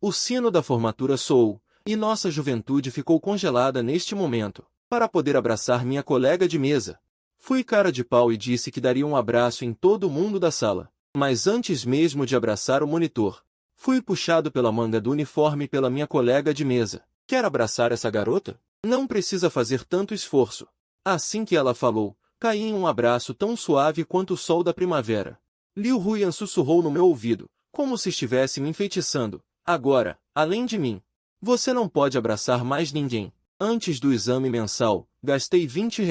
O sino da formatura soou, e nossa juventude ficou congelada neste momento, para poder abraçar minha colega de mesa. Fui cara de pau e disse que daria um abraço em todo mundo da sala. Mas antes mesmo de abraçar o monitor, fui puxado pela manga do uniforme pela minha colega de mesa. Quer abraçar essa garota? Não precisa fazer tanto esforço. Assim que ela falou, caí em um abraço tão suave quanto o sol da primavera. Liu Huyan sussurrou no meu ouvido, como se estivesse me enfeitiçando. Agora, além de mim, você não pode abraçar mais ninguém. Antes do exame mensal, gastei R$ 20.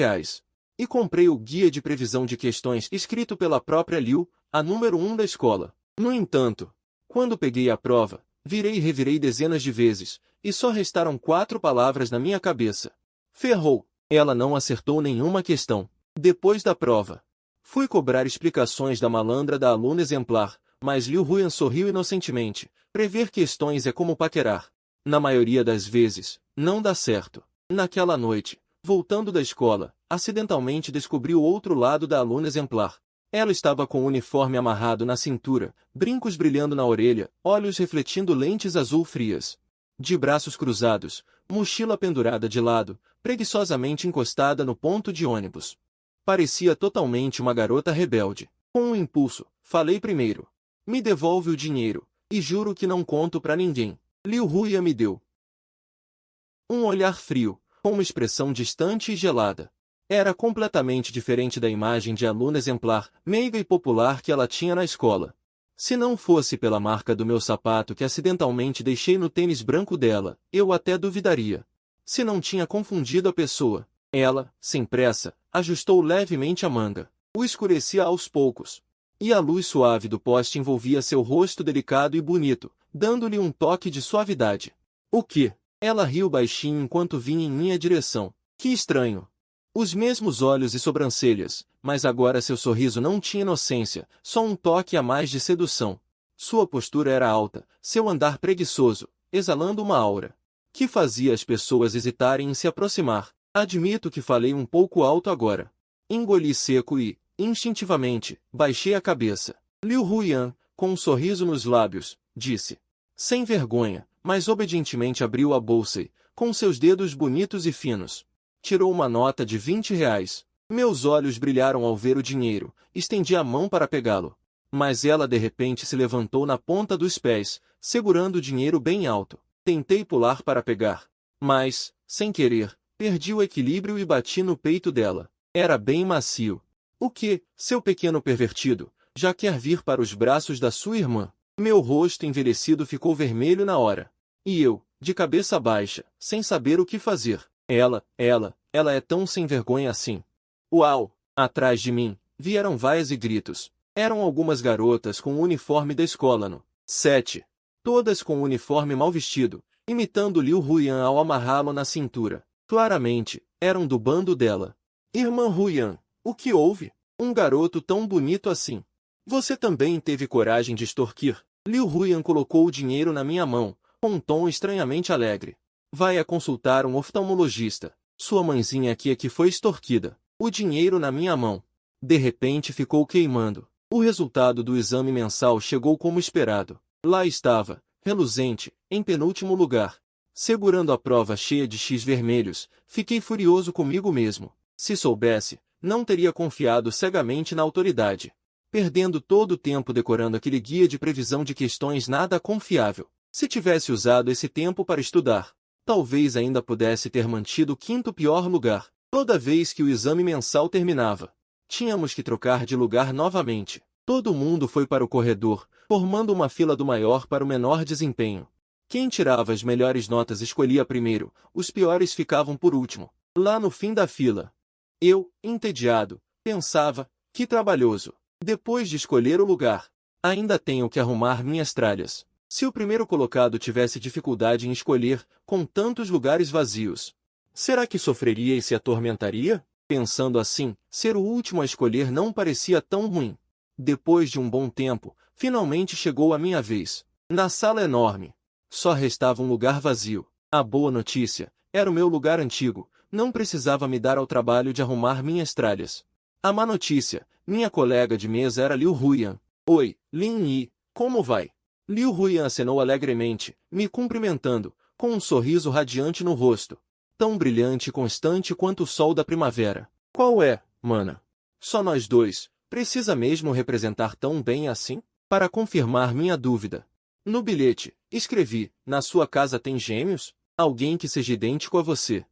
E comprei o guia de previsão de questões escrito pela própria Liu, a número 1 da escola. No entanto, quando peguei a prova, virei e revirei dezenas de vezes, e só restaram 4 palavras na minha cabeça. Ferrou! Ela não acertou nenhuma questão. Depois da prova, fui cobrar explicações da malandra da aluna exemplar, mas Liu Huyan sorriu inocentemente. Prever questões é como paquerar. Na maioria das vezes, não dá certo. Naquela noite, voltando da escola, acidentalmente descobri o outro lado da aluna exemplar. Ela estava com o uniforme amarrado na cintura, brincos brilhando na orelha, olhos refletindo lentes azul frias. De braços cruzados, mochila pendurada de lado, preguiçosamente encostada no ponto de ônibus. Parecia totalmente uma garota rebelde. Com um impulso, falei primeiro. Me devolve o dinheiro, e juro que não conto pra ninguém. Liu Huyan me deu um olhar frio, com uma expressão distante e gelada. Era completamente diferente da imagem de aluna exemplar, meiga e popular que ela tinha na escola. Se não fosse pela marca do meu sapato que acidentalmente deixei no tênis branco dela, eu até duvidaria. Se não tinha confundido a pessoa. Ela, sem pressa, ajustou levemente a manga. O escurecia aos poucos. E a luz suave do poste envolvia seu rosto delicado e bonito, dando-lhe um toque de suavidade. O que? Ela riu baixinho enquanto vinha em minha direção. Que estranho! Os mesmos olhos e sobrancelhas, mas agora seu sorriso não tinha inocência, só um toque a mais de sedução. Sua postura era alta, seu andar preguiçoso, exalando uma aura que fazia as pessoas hesitarem em se aproximar. Admito que falei um pouco alto agora. Engoli seco e, instintivamente, baixei a cabeça. Liu Huyan, com um sorriso nos lábios, disse. Sem vergonha, mas obedientemente abriu a bolsa e, com seus dedos bonitos e finos, tirou uma nota de R$ 20. Meus olhos brilharam ao ver o dinheiro, estendi a mão para pegá-lo. Mas ela de repente se levantou na ponta dos pés, segurando o dinheiro bem alto. Tentei pular para pegar, mas, sem querer, perdi o equilíbrio e bati no peito dela. Era bem macio. O que, seu pequeno pervertido, já quer vir para os braços da sua irmã? Meu rosto envelhecido ficou vermelho na hora. E eu, de cabeça baixa, sem saber o que fazer. Ela é tão sem vergonha assim. Uau! Atrás de mim, vieram vaias e gritos. Eram algumas garotas com o uniforme da escola no 7. Todas com o uniforme mal vestido, imitando Liu Huyan ao amarrá-lo na cintura. Claramente, eram do bando dela. Irmã Huyan, o que houve? Um garoto tão bonito assim. Você também teve coragem de extorquir? Liu Huyan colocou o dinheiro na minha mão, com um tom estranhamente alegre. Vai a consultar um oftalmologista. Sua mãezinha aqui é que foi extorquida. O dinheiro na minha mão. De repente ficou queimando. O resultado do exame mensal chegou como esperado. Lá estava, reluzente, em penúltimo lugar. Segurando a prova cheia de X vermelhos, fiquei furioso comigo mesmo. Se soubesse, não teria confiado cegamente na autoridade. Perdendo todo o tempo decorando aquele guia de previsão de questões nada confiável. Se tivesse usado esse tempo para estudar, talvez ainda pudesse ter mantido o 5º pior lugar. Toda vez que o exame mensal terminava, tínhamos que trocar de lugar novamente. Todo mundo foi para o corredor, formando uma fila do maior para o menor desempenho. Quem tirava as melhores notas escolhia primeiro, os piores ficavam por último. Lá no fim da fila, eu, entediado, pensava, que trabalhoso. Depois de escolher o lugar, ainda tenho que arrumar minhas tralhas. Se o primeiro colocado tivesse dificuldade em escolher, com tantos lugares vazios, será que sofreria e se atormentaria? Pensando assim, ser o último a escolher não parecia tão ruim. Depois de um bom tempo, finalmente chegou a minha vez. Na sala enorme, só restava um lugar vazio. A boa notícia, era o meu lugar antigo, não precisava me dar ao trabalho de arrumar minhas tralhas. A má notícia, minha colega de mesa era Liu Huyan. Oi, Lin Yi, como vai? Liu Huyan acenou alegremente, me cumprimentando, com um sorriso radiante no rosto. Tão brilhante e constante quanto o sol da primavera. Qual é, mana? Só nós dois, precisa mesmo representar tão bem assim? Para confirmar minha dúvida. No bilhete, escrevi, na sua casa tem gêmeos? Alguém que seja idêntico a você.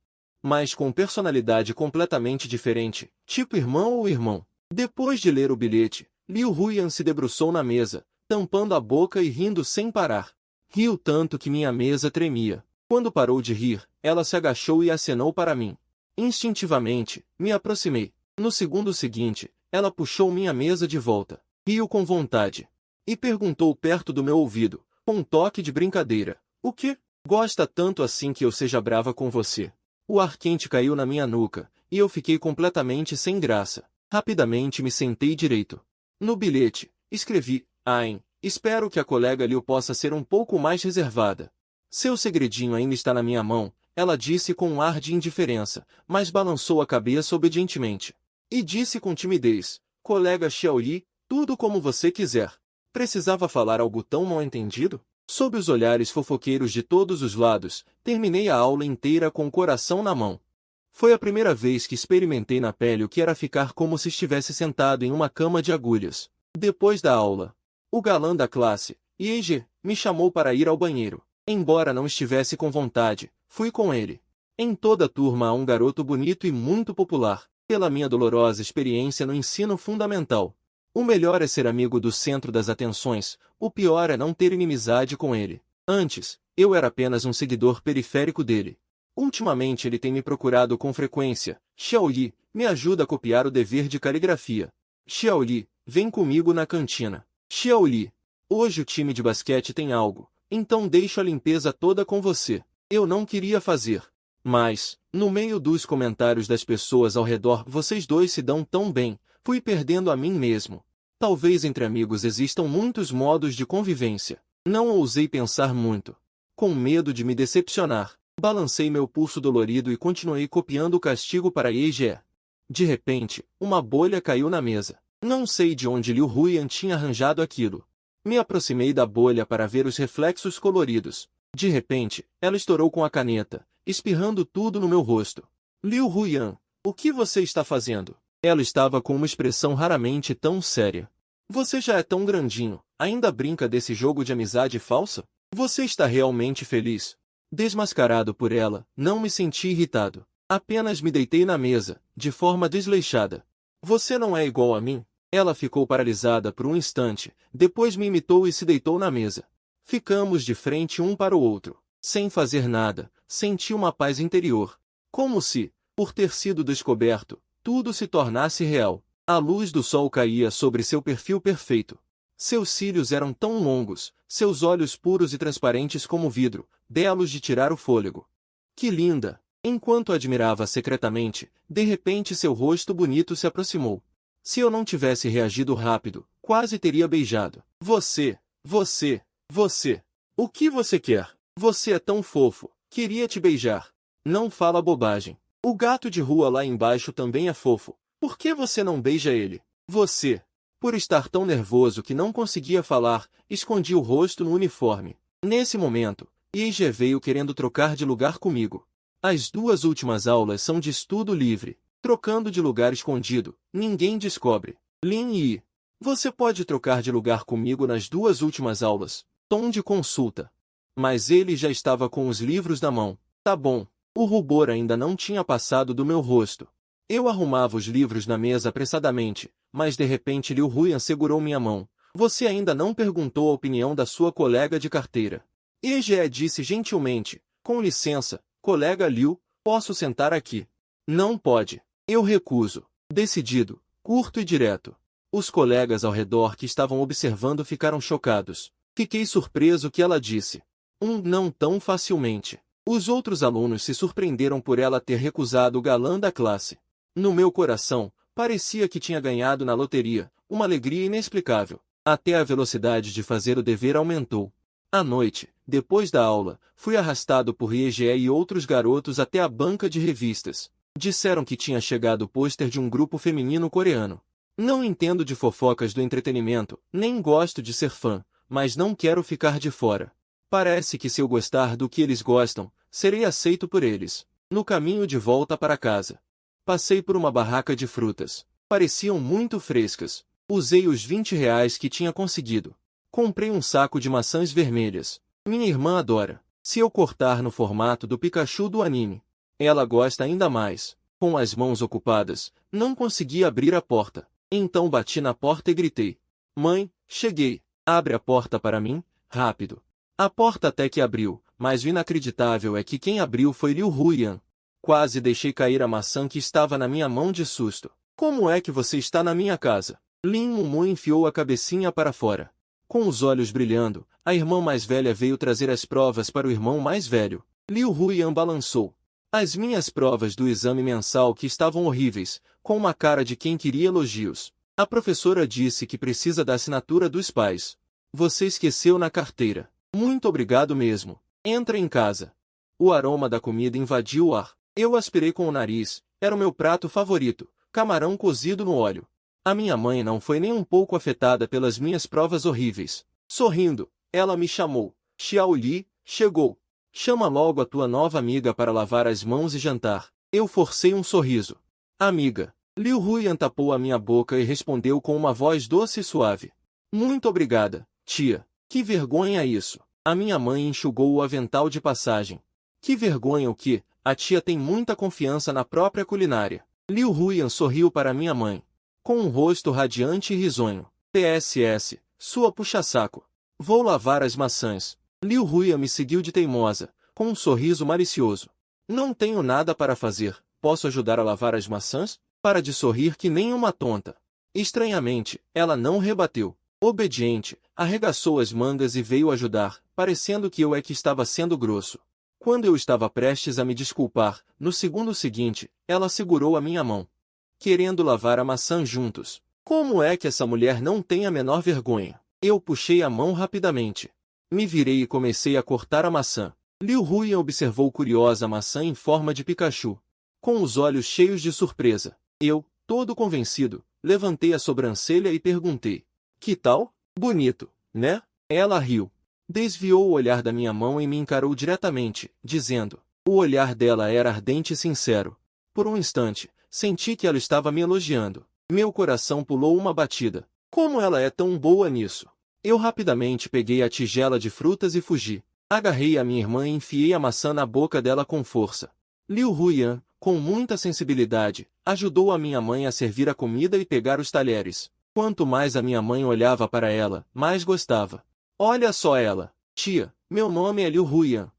Mas com personalidade completamente diferente, tipo irmão ou irmão. Depois de ler o bilhete, Liu Huyan se debruçou na mesa, tampando a boca e rindo sem parar. Riu tanto que minha mesa tremia. Quando parou de rir, ela se agachou e acenou para mim. Instintivamente, me aproximei. No segundo seguinte, ela puxou minha mesa de volta. Riu com vontade. E perguntou perto do meu ouvido, com um toque de brincadeira. O quê? Gosta tanto assim que eu seja brava com você? O ar quente caiu na minha nuca, e eu fiquei completamente sem graça. Rapidamente me sentei direito. No bilhete, escrevi, espero que a colega Liu possa ser um pouco mais reservada. Seu segredinho ainda está na minha mão, ela disse com um ar de indiferença, mas balançou a cabeça obedientemente. E disse com timidez, colega Xiaoyi, tudo como você quiser. Precisava falar algo tão mal entendido? Sob os olhares fofoqueiros de todos os lados, terminei a aula inteira com o coração na mão. Foi a primeira vez que experimentei na pele o que era ficar como se estivesse sentado em uma cama de agulhas. Depois da aula, o galã da classe, Ye, me chamou para ir ao banheiro. Embora não estivesse com vontade, fui com ele. Em toda a turma há um garoto bonito e muito popular, pela minha dolorosa experiência no ensino fundamental. O melhor é ser amigo do centro das atenções, o pior é não ter inimizade com ele. Antes, eu era apenas um seguidor periférico dele. Ultimamente ele tem me procurado com frequência. Xiaoyi, me ajuda a copiar o dever de caligrafia. Xiaoyi, vem comigo na cantina. Xiaoyi, hoje o time de basquete tem algo, então deixo a limpeza toda com você. Eu não queria fazer. Mas, no meio dos comentários das pessoas ao redor, vocês dois se dão tão bem, fui perdendo a mim mesmo. Talvez entre amigos existam muitos modos de convivência. Não ousei pensar muito. Com medo de me decepcionar, balancei meu pulso dolorido e continuei copiando o castigo para Ye. De repente, uma bolha caiu na mesa. Não sei de onde Liu Huyan tinha arranjado aquilo. Me aproximei da bolha para ver os reflexos coloridos. De repente, ela estourou com a caneta, espirrando tudo no meu rosto. Liu Huyan, o que você está fazendo? Ela estava com uma expressão raramente tão séria. Você já é tão grandinho, ainda brinca desse jogo de amizade falsa? Você está realmente feliz? Desmascarado por ela, não me senti irritado. Apenas me deitei na mesa, de forma desleixada. Você não é igual a mim? Ela ficou paralisada por um instante, depois me imitou e se deitou na mesa. Ficamos de frente um para o outro. Sem fazer nada, senti uma paz interior. Como se, por ter sido descoberto, tudo se tornasse real. A luz do sol caía sobre seu perfil perfeito. Seus cílios eram tão longos, seus olhos puros e transparentes como vidro, belos de tirar o fôlego. Que linda! Enquanto admirava secretamente, de repente seu rosto bonito se aproximou. Se eu não tivesse reagido rápido, quase teria beijado. Você! O que você quer? Você é tão fofo, queria te beijar. Não fala bobagem. O gato de rua lá embaixo também é fofo. Por que você não beija ele? Você! Por estar tão nervoso que não conseguia falar, escondi o rosto no uniforme. Nesse momento, Ye veio querendo trocar de lugar comigo. As duas últimas aulas são de estudo livre. Trocando de lugar escondido, ninguém descobre. Lin Yi, você pode trocar de lugar comigo nas duas últimas aulas. Tom de consulta. Mas ele já estava com os livros na mão. Tá bom. O rubor ainda não tinha passado do meu rosto. Eu arrumava os livros na mesa apressadamente, mas de repente Liu Huyan segurou minha mão. Você ainda não perguntou a opinião da sua colega de carteira. Ye disse gentilmente, com licença, colega Liu, posso sentar aqui? Não pode. Eu recuso. Decidido, curto e direto. Os colegas ao redor que estavam observando ficaram chocados. Fiquei surpreso que ela disse. Não tão facilmente. Os outros alunos se surpreenderam por ela ter recusado o galã da classe. No meu coração, parecia que tinha ganhado na loteria, uma alegria inexplicável. Até a velocidade de fazer o dever aumentou. À noite, depois da aula, fui arrastado por Ye e outros garotos até a banca de revistas. Disseram que tinha chegado o pôster de um grupo feminino coreano. Não entendo de fofocas do entretenimento, nem gosto de ser fã, mas não quero ficar de fora. Parece que se eu gostar do que eles gostam, serei aceito por eles. No caminho de volta para casa, passei por uma barraca de frutas. Pareciam muito frescas. Usei os R$ 20 que tinha conseguido. Comprei um saco de maçãs vermelhas. Minha irmã adora. Se eu cortar no formato do Pikachu do anime, ela gosta ainda mais. Com as mãos ocupadas, não consegui abrir a porta. Então bati na porta e gritei: Mãe, cheguei. Abre a porta para mim, rápido. A porta até que abriu, mas o inacreditável é que quem abriu foi Liu Huiyan. Quase deixei cair a maçã que estava na minha mão de susto. Como é que você está na minha casa? Lin Mumu enfiou a cabecinha para fora. Com os olhos brilhando, a irmã mais velha veio trazer as provas para o irmão mais velho. Liu Huiyan balançou as minhas provas do exame mensal que estavam horríveis, com uma cara de quem queria elogios. A professora disse que precisa da assinatura dos pais. Você esqueceu na carteira. Muito obrigado mesmo. Entra em casa. O aroma da comida invadiu o ar. Eu aspirei com o nariz. Era o meu prato favorito, camarão cozido no óleo. A minha mãe não foi nem um pouco afetada pelas minhas provas horríveis. Sorrindo, ela me chamou. Xiao Li, chegou. Chama logo a tua nova amiga para lavar as mãos e jantar. Eu forcei um sorriso. Amiga. Liu Huiyan tapou a minha boca e respondeu com uma voz doce e suave. Muito obrigada, tia. Que vergonha isso. A minha mãe enxugou o avental de passagem. Que vergonha o que? A tia tem muita confiança na própria culinária. Liu Huiyan sorriu para minha mãe, com um rosto radiante e risonho. PSS, sua puxa-saco. Vou lavar as maçãs. Liu Huiyan me seguiu de teimosa, com um sorriso malicioso. Não tenho nada para fazer. Posso ajudar a lavar as maçãs? Para de sorrir que nem uma tonta. Estranhamente, ela não rebateu. Obediente, arregaçou as mangas e veio ajudar, parecendo que eu é que estava sendo grosso. Quando eu estava prestes a me desculpar, no segundo seguinte, ela segurou a minha mão, querendo lavar a maçã juntos. Como é que essa mulher não tem a menor vergonha? Eu puxei a mão rapidamente. Me virei e comecei a cortar a maçã. Liu Huiyan observou curiosa a maçã em forma de Pikachu, com os olhos cheios de surpresa. Eu, todo convencido, levantei a sobrancelha e perguntei: que tal? Bonito, né? Ela riu. Desviou o olhar da minha mão e me encarou diretamente, dizendo. O olhar dela era ardente e sincero. Por um instante, senti que ela estava me elogiando. Meu coração pulou uma batida. Como ela é tão boa nisso? Eu rapidamente peguei a tigela de frutas e fugi. Agarrei a minha irmã e enfiei a maçã na boca dela com força. Liu Huiyan, com muita sensibilidade, ajudou a minha mãe a servir a comida e pegar os talheres. Quanto mais a minha mãe olhava para ela, mais gostava. Olha só ela. Tia, meu nome é Liu Huiyan.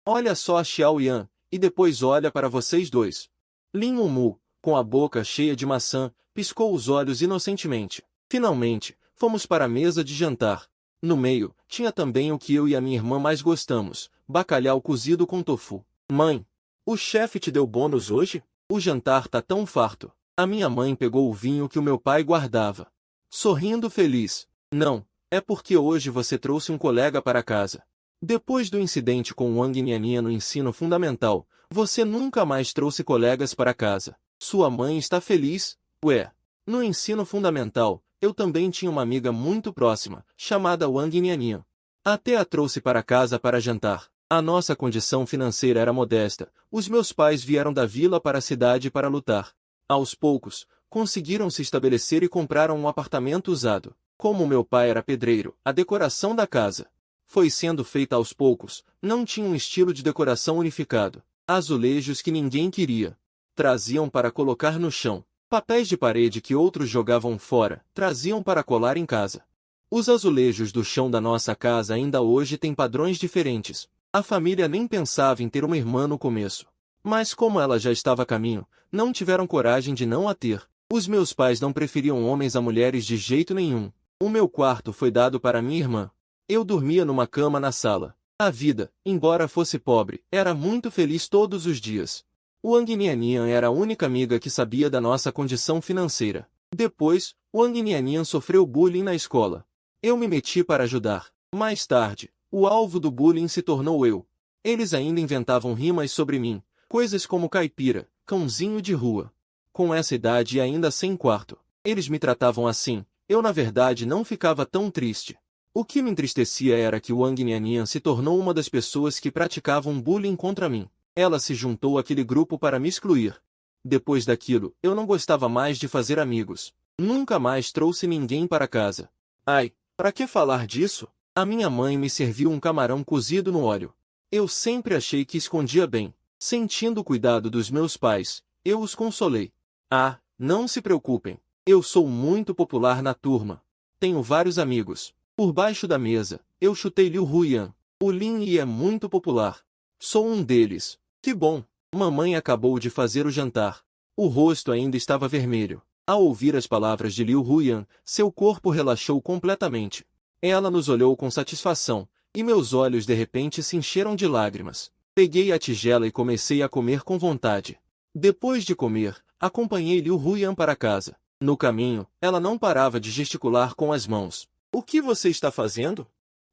Olha só a Xiao Yan, e depois olha para vocês dois. Lin Mumu, com a boca cheia de maçã, piscou os olhos inocentemente. Finalmente, fomos para a mesa de jantar. No meio, tinha também o que eu e a minha irmã mais gostamos, bacalhau cozido com tofu. Mãe, o chefe te deu bônus hoje? O jantar tá tão farto. A minha mãe pegou o vinho que o meu pai guardava, sorrindo feliz. Não, é porque hoje você trouxe um colega para casa. Depois do incidente com Wang Nianinha no ensino fundamental, você nunca mais trouxe colegas para casa. Sua mãe está feliz? Ué, no ensino fundamental, eu também tinha uma amiga muito próxima, chamada Wang Nianinha. Até a trouxe para casa para jantar. A nossa condição financeira era modesta. Os meus pais vieram da vila para a cidade para lutar. Aos poucos, conseguiram se estabelecer e compraram um apartamento usado. Como meu pai era pedreiro, a decoração da casa foi sendo feita aos poucos, não tinha um estilo de decoração unificado. Azulejos que ninguém queria, traziam para colocar no chão. Papéis de parede que outros jogavam fora, traziam para colar em casa. Os azulejos do chão da nossa casa ainda hoje têm padrões diferentes. A família nem pensava em ter uma irmã no começo. Mas como ela já estava a caminho, não tiveram coragem de não a ter. Os meus pais não preferiam homens a mulheres de jeito nenhum. O meu quarto foi dado para minha irmã. Eu dormia numa cama na sala. A vida, embora fosse pobre, era muito feliz todos os dias. Wang Nianian era a única amiga que sabia da nossa condição financeira. Depois, Wang Nianian sofreu bullying na escola. Eu me meti para ajudar. Mais tarde, o alvo do bullying se tornou eu. Eles ainda inventavam rimas sobre mim, coisas como caipira, cãozinho de rua. Com essa idade e ainda sem quarto, eles me tratavam assim. Eu na verdade não ficava tão triste. O que me entristecia era que Wang Nianian se tornou uma das pessoas que praticavam bullying contra mim. Ela se juntou àquele grupo para me excluir. Depois daquilo, eu não gostava mais de fazer amigos. Nunca mais trouxe ninguém para casa. Ai, para que falar disso? A minha mãe me serviu um camarão cozido no óleo. Eu sempre achei que escondia bem. Sentindo o cuidado dos meus pais, eu os consolei. Ah, não se preocupem. Eu sou muito popular na turma. Tenho vários amigos. Por baixo da mesa, eu chutei Liu Huiyan. O Lin Yi é muito popular. Sou um deles. Que bom. Mamãe acabou de fazer o jantar. O rosto ainda estava vermelho. Ao ouvir as palavras de Liu Huiyan, seu corpo relaxou completamente. Ela nos olhou com satisfação, e meus olhos de repente se encheram de lágrimas. Peguei a tigela e comecei a comer com vontade. Depois de comer, acompanhei Liu Huiyan para casa. No caminho, ela não parava de gesticular com as mãos. O que você está fazendo?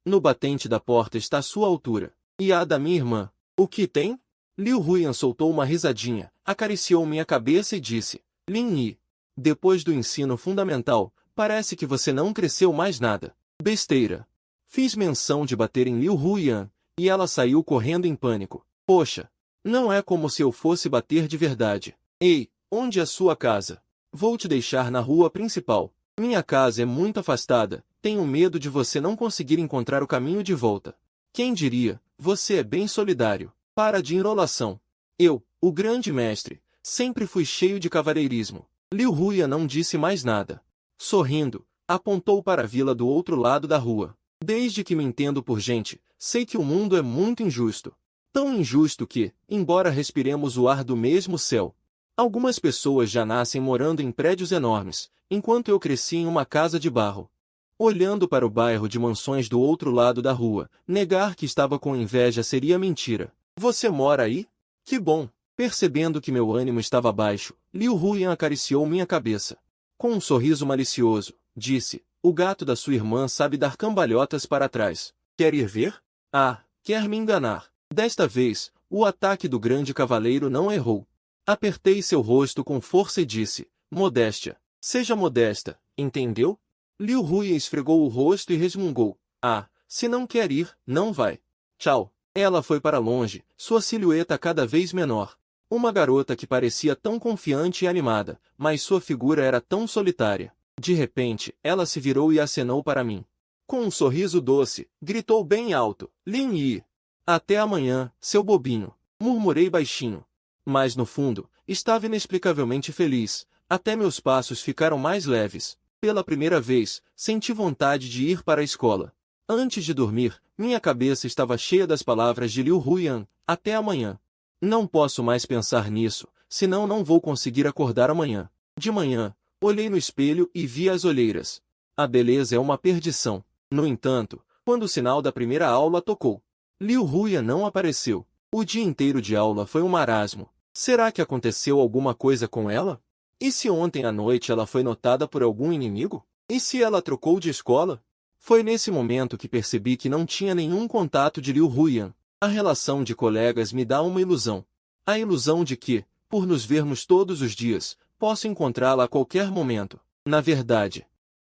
No batente da porta está sua altura. E a da minha irmã. O que tem? Liu Huiyan soltou uma risadinha, acariciou minha cabeça e disse: Lin Yi, depois do ensino fundamental, parece que você não cresceu mais nada. Besteira. Fiz menção de bater em Liu Huiyan, e ela saiu correndo em pânico. Poxa, não é como se eu fosse bater de verdade. Ei, onde é sua casa? Vou te deixar na rua principal. Minha casa é muito afastada, tenho medo de você não conseguir encontrar o caminho de volta. Quem diria, você é bem solidário. Para de enrolação. Eu, o grande mestre, sempre fui cheio de cavalheirismo. Liu Huiyan não disse mais nada. Sorrindo, apontou para a vila do outro lado da rua. Desde que me entendo por gente, sei que o mundo é muito injusto. Tão injusto que, embora respiremos o ar do mesmo céu, algumas pessoas já nascem morando em prédios enormes, enquanto eu cresci em uma casa de barro. Olhando para o bairro de mansões do outro lado da rua, negar que estava com inveja seria mentira. Você mora aí? Que bom! Percebendo que meu ânimo estava baixo, Liu Huiyan acariciou minha cabeça. Com um sorriso malicioso, disse: o gato da sua irmã sabe dar cambalhotas para trás. Quer ir ver? Ah, quer me enganar. Desta vez, o ataque do grande cavaleiro não errou. Apertei seu rosto com força e disse: modéstia. Seja modesta, entendeu? Liu Huiyan esfregou o rosto e resmungou: ah, se não quer ir, não vai. Tchau. Ela foi para longe, sua silhueta cada vez menor. Uma garota que parecia tão confiante e animada, mas sua figura era tão solitária. De repente, ela se virou e acenou para mim. Com um sorriso doce, gritou bem alto: Lin Yi! Até amanhã, seu bobinho! Murmurei baixinho. Mas no fundo, estava inexplicavelmente feliz, até meus passos ficaram mais leves. Pela primeira vez, senti vontade de ir para a escola. Antes de dormir, minha cabeça estava cheia das palavras de Liu Huiyan: até amanhã. Não posso mais pensar nisso, senão não vou conseguir acordar amanhã. De manhã, olhei no espelho e vi as olheiras. A beleza é uma perdição. No entanto, quando o sinal da primeira aula tocou, Liu Huiyan não apareceu. O dia inteiro de aula foi um marasmo. Será que aconteceu alguma coisa com ela? E se ontem à noite ela foi notada por algum inimigo? E se ela trocou de escola? Foi nesse momento que percebi que não tinha nenhum contato de Liu Huiyan. A relação de colegas me dá uma ilusão. A ilusão de que, por nos vermos todos os dias, posso encontrá-la a qualquer momento. Na verdade,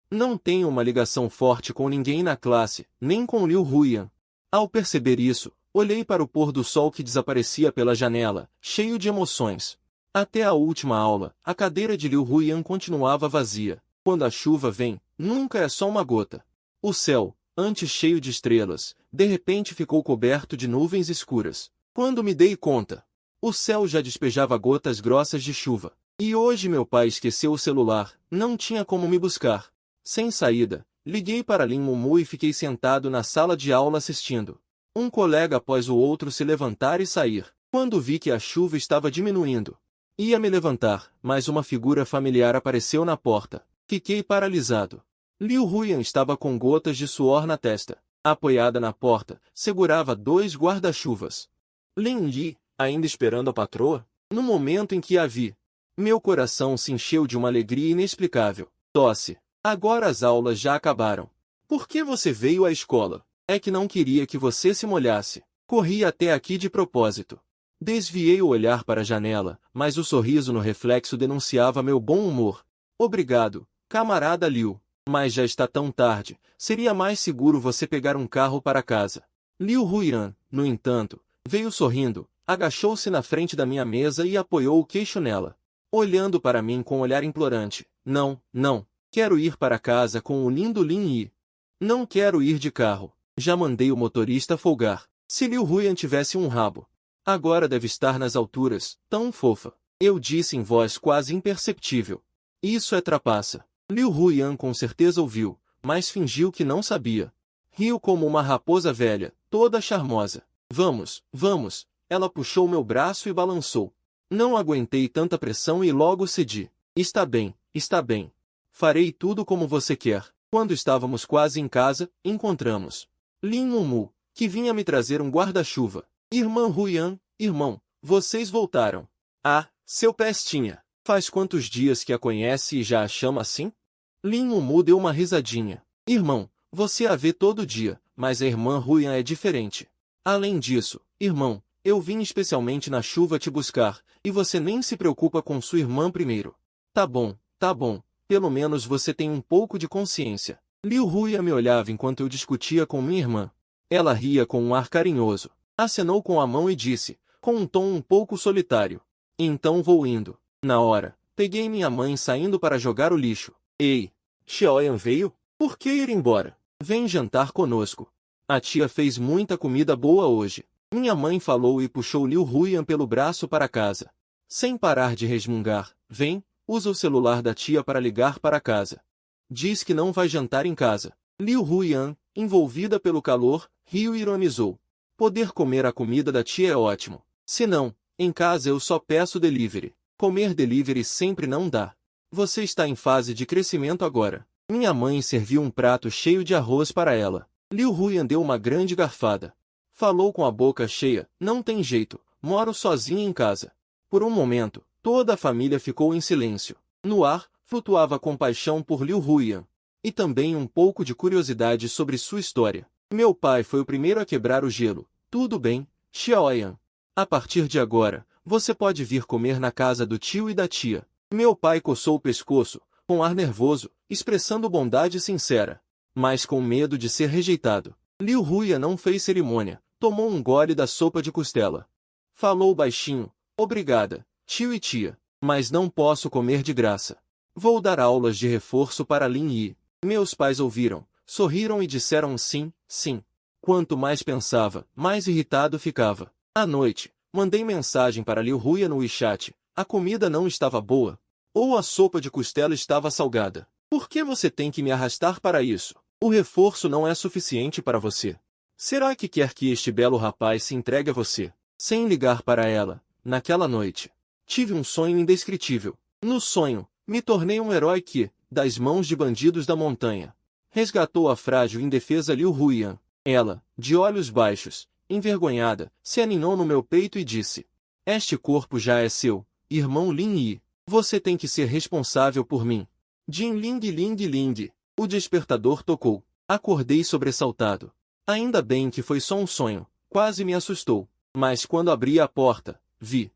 não tenho uma ligação forte com ninguém na classe, nem com Liu Huiyan. Ao perceber isso, olhei para o pôr do sol que desaparecia pela janela, cheio de emoções. Até a última aula, a cadeira de Liu Huiyan continuava vazia. Quando a chuva vem, nunca é só uma gota. O céu, antes cheio de estrelas, de repente ficou coberto de nuvens escuras. Quando me dei conta, o céu já despejava gotas grossas de chuva. E hoje meu pai esqueceu o celular, não tinha como me buscar. Sem saída, liguei para Lin Mumu e fiquei sentado na sala de aula assistindo. Um colega após o outro se levantar e sair. Quando vi que a chuva estava diminuindo, ia me levantar, mas uma figura familiar apareceu na porta. Fiquei paralisado. Liu Huiyan estava com gotas de suor na testa. Apoiada na porta, segurava 2 guarda-chuvas. Lin Yi, ainda esperando a patroa? No momento em que a vi, meu coração se encheu de uma alegria inexplicável. Tosse. Agora as aulas já acabaram. Por que você veio à escola? É que não queria que você se molhasse. Corri até aqui de propósito. Desviei o olhar para a janela, mas o sorriso no reflexo denunciava meu bom humor. Obrigado, camarada Liu. Mas já está tão tarde, seria mais seguro você pegar um carro para casa. Liu Huiran, no entanto, veio sorrindo, agachou-se na frente da minha mesa e apoiou o queixo nela, olhando para mim com um olhar implorante. Não, não, quero ir para casa com o lindo Lin Yi. Não quero ir de carro. Já mandei o motorista folgar. Se Liu Huiran tivesse um rabo, agora deve estar nas alturas, tão fofa. Eu disse em voz quase imperceptível. Isso é trapaça. Liu Huiran com certeza ouviu, mas fingiu que não sabia. Riu como uma raposa velha, toda charmosa. Vamos, vamos. Ela puxou meu braço e balançou. Não aguentei tanta pressão e logo cedi. Está bem, está bem. Farei tudo como você quer. Quando estávamos quase em casa, encontramos Lin Mumu, que vinha me trazer um guarda-chuva. Irmã Huiran, irmão, vocês voltaram. Ah, seu pestinha. Faz quantos dias que a conhece e já a chama assim? Lin Mumu deu uma risadinha. Irmão, você a vê todo dia, mas a irmã Huiran é diferente. Além disso, irmão, eu vim especialmente na chuva te buscar, e você nem se preocupa com sua irmã primeiro. Tá bom, pelo menos você tem um pouco de consciência. Liu Huiran me olhava enquanto eu discutia com minha irmã. Ela ria com um ar carinhoso, acenou com a mão e disse, com um tom um pouco solitário. Então vou indo. Na hora, peguei minha mãe saindo para jogar o lixo. Ei, Xiaoyan veio? Por que ir embora? Vem jantar conosco. A tia fez muita comida boa hoje. Minha mãe falou e puxou Liu Huiran pelo braço para casa. Sem parar de resmungar, vem, usa o celular da tia para ligar para casa. Diz que não vai jantar em casa. Liu Huiran, envolvida pelo calor, riu e ironizou. Poder comer a comida da tia é ótimo. Se não, em casa eu só peço delivery. Comer delivery sempre não dá. Você está em fase de crescimento agora. Minha mãe serviu um prato cheio de arroz para ela. Liu Huiran deu uma grande garfada. Falou com a boca cheia, não tem jeito, moro sozinha em casa. Por um momento, toda a família ficou em silêncio. No ar, flutuava compaixão por Liu Huiran. E também um pouco de curiosidade sobre sua história. Meu pai foi o primeiro a quebrar o gelo. Tudo bem, Xiaoyan. A partir de agora, você pode vir comer na casa do tio e da tia. Meu pai coçou o pescoço, com ar nervoso, expressando bondade sincera, mas com medo de ser rejeitado. Liu Huiran não fez cerimônia, tomou um gole da sopa de costela. Falou baixinho, obrigada, tio e tia, mas não posso comer de graça. Vou dar aulas de reforço para Lin Yi. Meus pais ouviram, sorriram e disseram sim, sim. Quanto mais pensava, mais irritado ficava. À noite, mandei mensagem para Liu Huiran no WeChat. A comida não estava boa. Ou a sopa de costela estava salgada. Por que você tem que me arrastar para isso? O reforço não é suficiente para você. Será que quer que este belo rapaz se entregue a você? Sem ligar para ela, naquela noite, tive um sonho indescritível. No sonho, me tornei um herói que, das mãos de bandidos da montanha, resgatou a frágil e indefesa Liu Huiran. Ela, de olhos baixos, envergonhada, se aninhou no meu peito e disse: este corpo já é seu, irmão Lin Yi. Você tem que ser responsável por mim. Jin Ling Ling Ling. O despertador tocou. Acordei sobressaltado. Ainda bem que foi só um sonho. Quase me assustou. Mas quando abri a porta, vi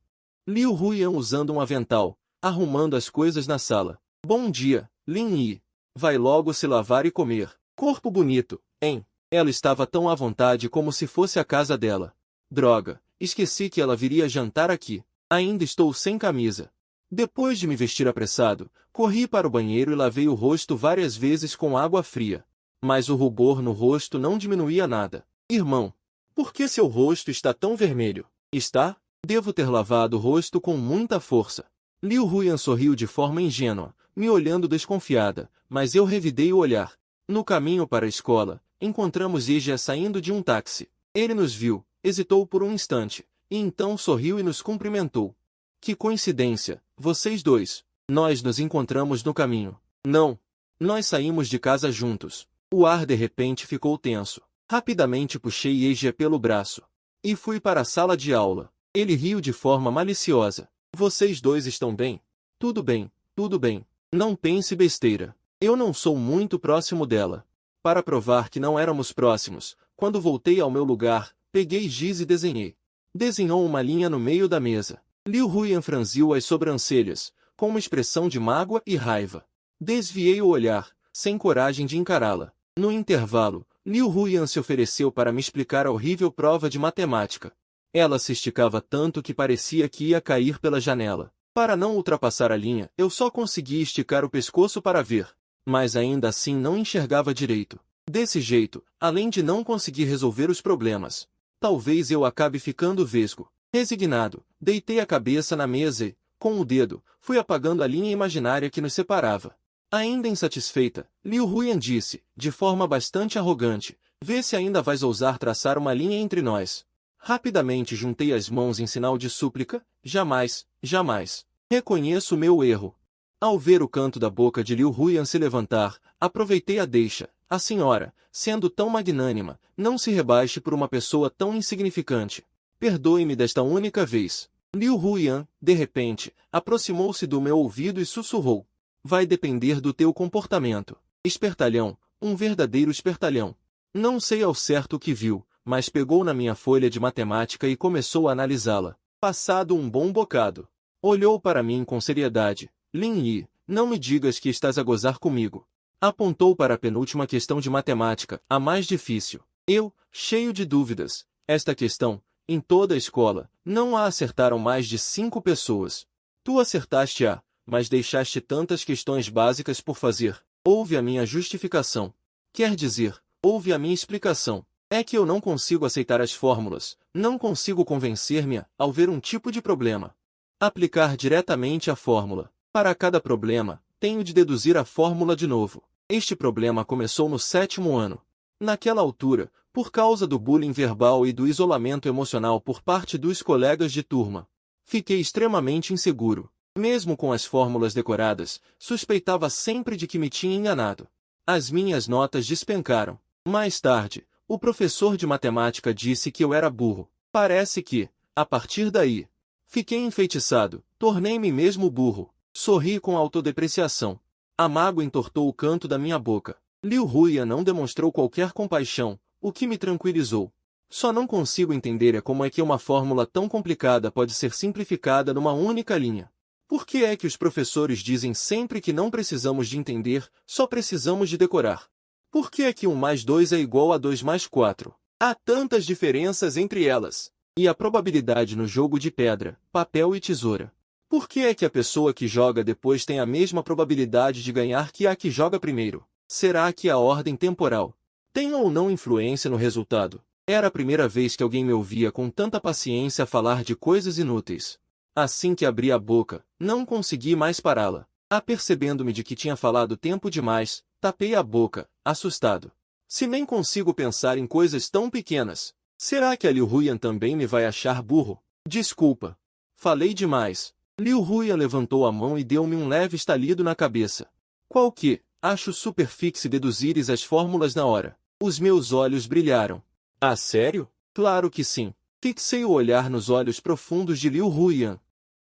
Liu Huiran usando um avental, arrumando as coisas na sala. Bom dia, Lin Yi. Vai logo se lavar e comer. Corpo bonito, hein? Ela estava tão à vontade como se fosse a casa dela. Droga, esqueci que ela viria jantar aqui. Ainda estou sem camisa. Depois de me vestir apressado, corri para o banheiro e lavei o rosto várias vezes com água fria. Mas o rubor no rosto não diminuía nada. Irmão, por que seu rosto está tão vermelho? Está? Devo ter lavado o rosto com muita força. Liu Huiran sorriu de forma ingênua, me olhando desconfiada, mas eu revidei o olhar. No caminho para a escola, encontramos Ija saindo de um táxi. Ele nos viu, hesitou por um instante, e então sorriu e nos cumprimentou. Que coincidência, vocês dois. Nós nos encontramos no caminho. Não. Nós saímos de casa juntos. O ar de repente ficou tenso. Rapidamente puxei Eija pelo braço. E fui para a sala de aula. Ele riu de forma maliciosa. Vocês dois estão bem? Tudo bem, tudo bem. Não pense besteira. Eu não sou muito próximo dela. Para provar que não éramos próximos, quando voltei ao meu lugar, peguei giz e desenhei. Desenhou uma linha no meio da mesa. Liu Huiran franziu as sobrancelhas, com uma expressão de mágoa e raiva. Desviei o olhar, sem coragem de encará-la. No intervalo, Liu Huyan se ofereceu para me explicar a horrível prova de matemática. Ela se esticava tanto que parecia que ia cair pela janela. Para não ultrapassar a linha, eu só conseguia esticar o pescoço para ver, mas ainda assim não enxergava direito. Desse jeito, além de não conseguir resolver os problemas, talvez eu acabe ficando vesgo. Resignado, deitei a cabeça na mesa e, com o dedo, fui apagando a linha imaginária que nos separava. Ainda insatisfeita, Liu Huyan disse, de forma bastante arrogante, vê se ainda vais ousar traçar uma linha entre nós. Rapidamente juntei as mãos em sinal de súplica, jamais, jamais. Reconheço o meu erro. Ao ver o canto da boca de Liu Huyan se levantar, aproveitei a deixa. A senhora, sendo tão magnânima, não se rebaixe por uma pessoa tão insignificante. Perdoe-me desta única vez. Liu Huyan, de repente, aproximou-se do meu ouvido e sussurrou. Vai depender do teu comportamento. Espertalhão, um verdadeiro espertalhão. Não sei ao certo o que viu, mas pegou na minha folha de matemática e começou a analisá-la. Passado um bom bocado, olhou para mim com seriedade. Lin Yi, não me digas que estás a gozar comigo. Apontou para a penúltima questão de matemática, a mais difícil. Eu, cheio de dúvidas, esta questão, em toda a escola, não a acertaram mais de 5 pessoas. Tu acertaste-a, mas deixaste tantas questões básicas por fazer. Ouve a minha justificação. Quer dizer, ouve a minha explicação. É que eu não consigo aceitar as fórmulas, não consigo convencer-me ao ver um tipo de problema. Aplicar diretamente a fórmula. Para cada problema, tenho de deduzir a fórmula de novo. Este problema começou no 7º ano. Naquela altura, por causa do bullying verbal e do isolamento emocional por parte dos colegas de turma, fiquei extremamente inseguro. Mesmo com as fórmulas decoradas, suspeitava sempre de que me tinha enganado. As minhas notas despencaram. Mais tarde, o professor de matemática disse que eu era burro. Parece que, a partir daí, fiquei enfeitiçado, tornei-me mesmo burro. Sorri com autodepreciação. A mágoa entortou o canto da minha boca. Liu Huyan não demonstrou qualquer compaixão, o que me tranquilizou. Só não consigo entender como é que uma fórmula tão complicada pode ser simplificada numa única linha. Por que é que os professores dizem sempre que não precisamos de entender, só precisamos de decorar? Por que é que 1 mais 2 é igual a 2 mais 4? Há tantas diferenças entre elas. E a probabilidade no jogo de pedra, papel e tesoura. Por que é que a pessoa que joga depois tem a mesma probabilidade de ganhar que a que joga primeiro? Será que a ordem temporal tem ou não influência no resultado? Era a primeira vez que alguém me ouvia com tanta paciência falar de coisas inúteis. Assim que abri a boca, não consegui mais pará-la. Apercebendo-me de que tinha falado tempo demais, tapei a boca, assustado. Se nem consigo pensar em coisas tão pequenas, será que a Liu Huyan também me vai achar burro? Desculpa. Falei demais. Liu Huyan levantou a mão e deu-me um leve estalido na cabeça. Qual que? Acho super fixe deduzires as fórmulas na hora. Os meus olhos brilharam. Ah, sério? Claro que sim. Fixei o olhar nos olhos profundos de Liu Huyan.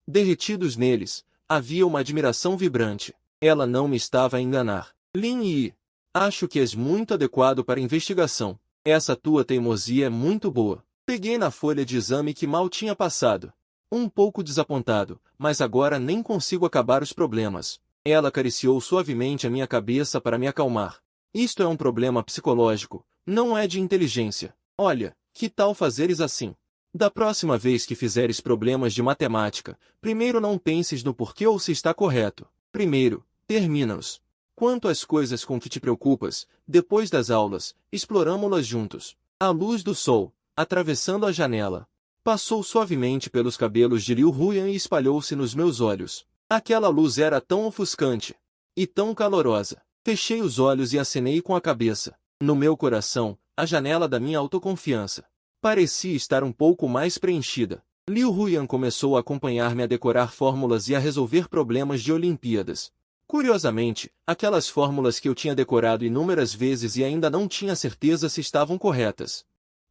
Derretidos neles, havia uma admiração vibrante. Ela não me estava a enganar. Lin Yi, acho que és muito adequado para a investigação. Essa tua teimosia é muito boa. Peguei na folha de exame que mal tinha passado. Um pouco desapontado, mas agora nem consigo acabar os problemas. Ela acariciou suavemente a minha cabeça para me acalmar. Isto é um problema psicológico, não é de inteligência. Olha, que tal fazeres assim? Da próxima vez que fizeres problemas de matemática, primeiro não penses no porquê ou se está correto. Primeiro, termina-os. Quanto às coisas com que te preocupas, depois das aulas, exploramo-las juntos. A luz do sol, atravessando a janela, passou suavemente pelos cabelos de Liu Huyan e espalhou-se nos meus olhos. Aquela luz era tão ofuscante e tão calorosa. Fechei os olhos e acenei com a cabeça. No meu coração, a janela da minha autoconfiança parecia estar um pouco mais preenchida. Liu Huyan começou a acompanhar-me a decorar fórmulas e a resolver problemas de Olimpíadas. Curiosamente, aquelas fórmulas que eu tinha decorado inúmeras vezes e ainda não tinha certeza se estavam corretas.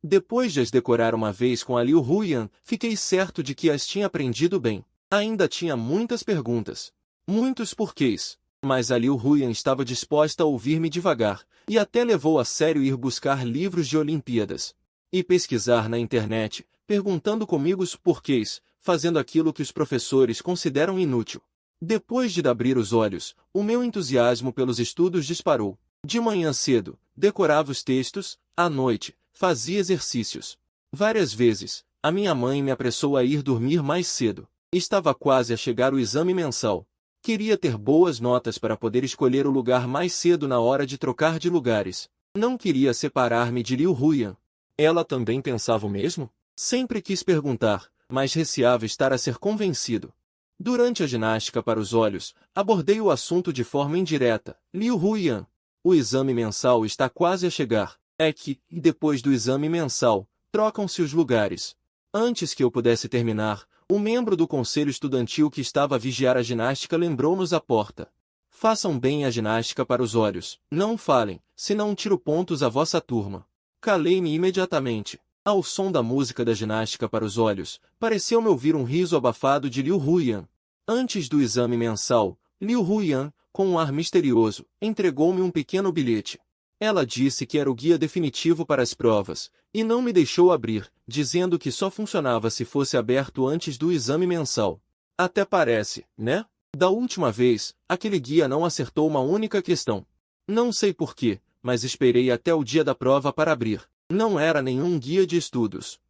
Depois de as decorar uma vez com a Liu Huyan, fiquei certo de que as tinha aprendido bem. Ainda tinha muitas perguntas, muitos porquês, mas a Liu Huyan estava disposta a ouvir-me devagar, e até levou a sério ir buscar livros de Olimpíadas e pesquisar na internet, perguntando comigo os porquês, fazendo aquilo que os professores consideram inútil. Depois de abrir os olhos, o meu entusiasmo pelos estudos disparou. De manhã cedo, decorava os textos, à noite, fazia exercícios. Várias vezes, a minha mãe me apressou a ir dormir mais cedo. Estava quase a chegar o exame mensal. Queria ter boas notas para poder escolher o lugar mais cedo na hora de trocar de lugares. Não queria separar-me de Liu Huyan. Ela também pensava o mesmo? Sempre quis perguntar, mas receava estar a ser convencido. Durante a ginástica para os olhos, abordei o assunto de forma indireta. Liu Huyan, o exame mensal está quase a chegar. É que, depois do exame mensal, trocam-se os lugares. Antes que eu pudesse terminar, o membro do conselho estudantil que estava a vigiar a ginástica lembrou-nos a porta. Façam bem a ginástica para os olhos. Não falem, senão tiro pontos à vossa turma. Calei-me imediatamente. Ao som da música da ginástica para os olhos, pareceu-me ouvir um riso abafado de Liu Huyan. Antes do exame mensal, Liu Huyan, com um ar misterioso, entregou-me um pequeno bilhete. Ela disse que era o guia definitivo para as provas, e não me deixou abrir, dizendo que só funcionava se fosse aberto antes do exame mensal. Até parece, né? Da última vez, aquele guia não acertou uma única questão. Não sei porquê, mas esperei até o dia da prova para abrir. Não era nenhum guia de estudos.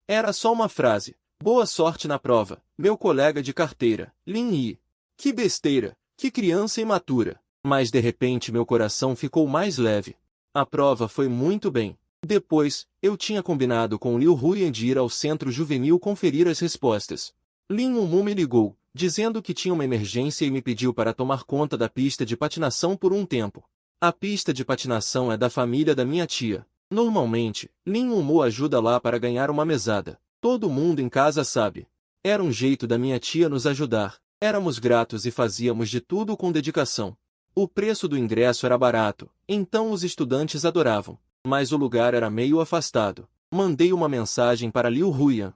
Era só uma frase. Boa sorte na prova, meu colega de carteira, Lin Yi. Que besteira, que criança imatura. Mas de repente meu coração ficou mais leve. A prova foi muito bem. Depois, eu tinha combinado com Liu Huyan de ir ao centro juvenil conferir as respostas. Lin Mumu me ligou, dizendo que tinha uma emergência e me pediu para tomar conta da pista de patinação por um tempo. A pista de patinação é da família da minha tia. Normalmente, Lin Mumu ajuda lá para ganhar uma mesada. Todo mundo em casa sabe. Era um jeito da minha tia nos ajudar. Éramos gratos e fazíamos de tudo com dedicação. O preço do ingresso era barato, então os estudantes adoravam. Mas o lugar era meio afastado. Mandei uma mensagem para Liu Huyan.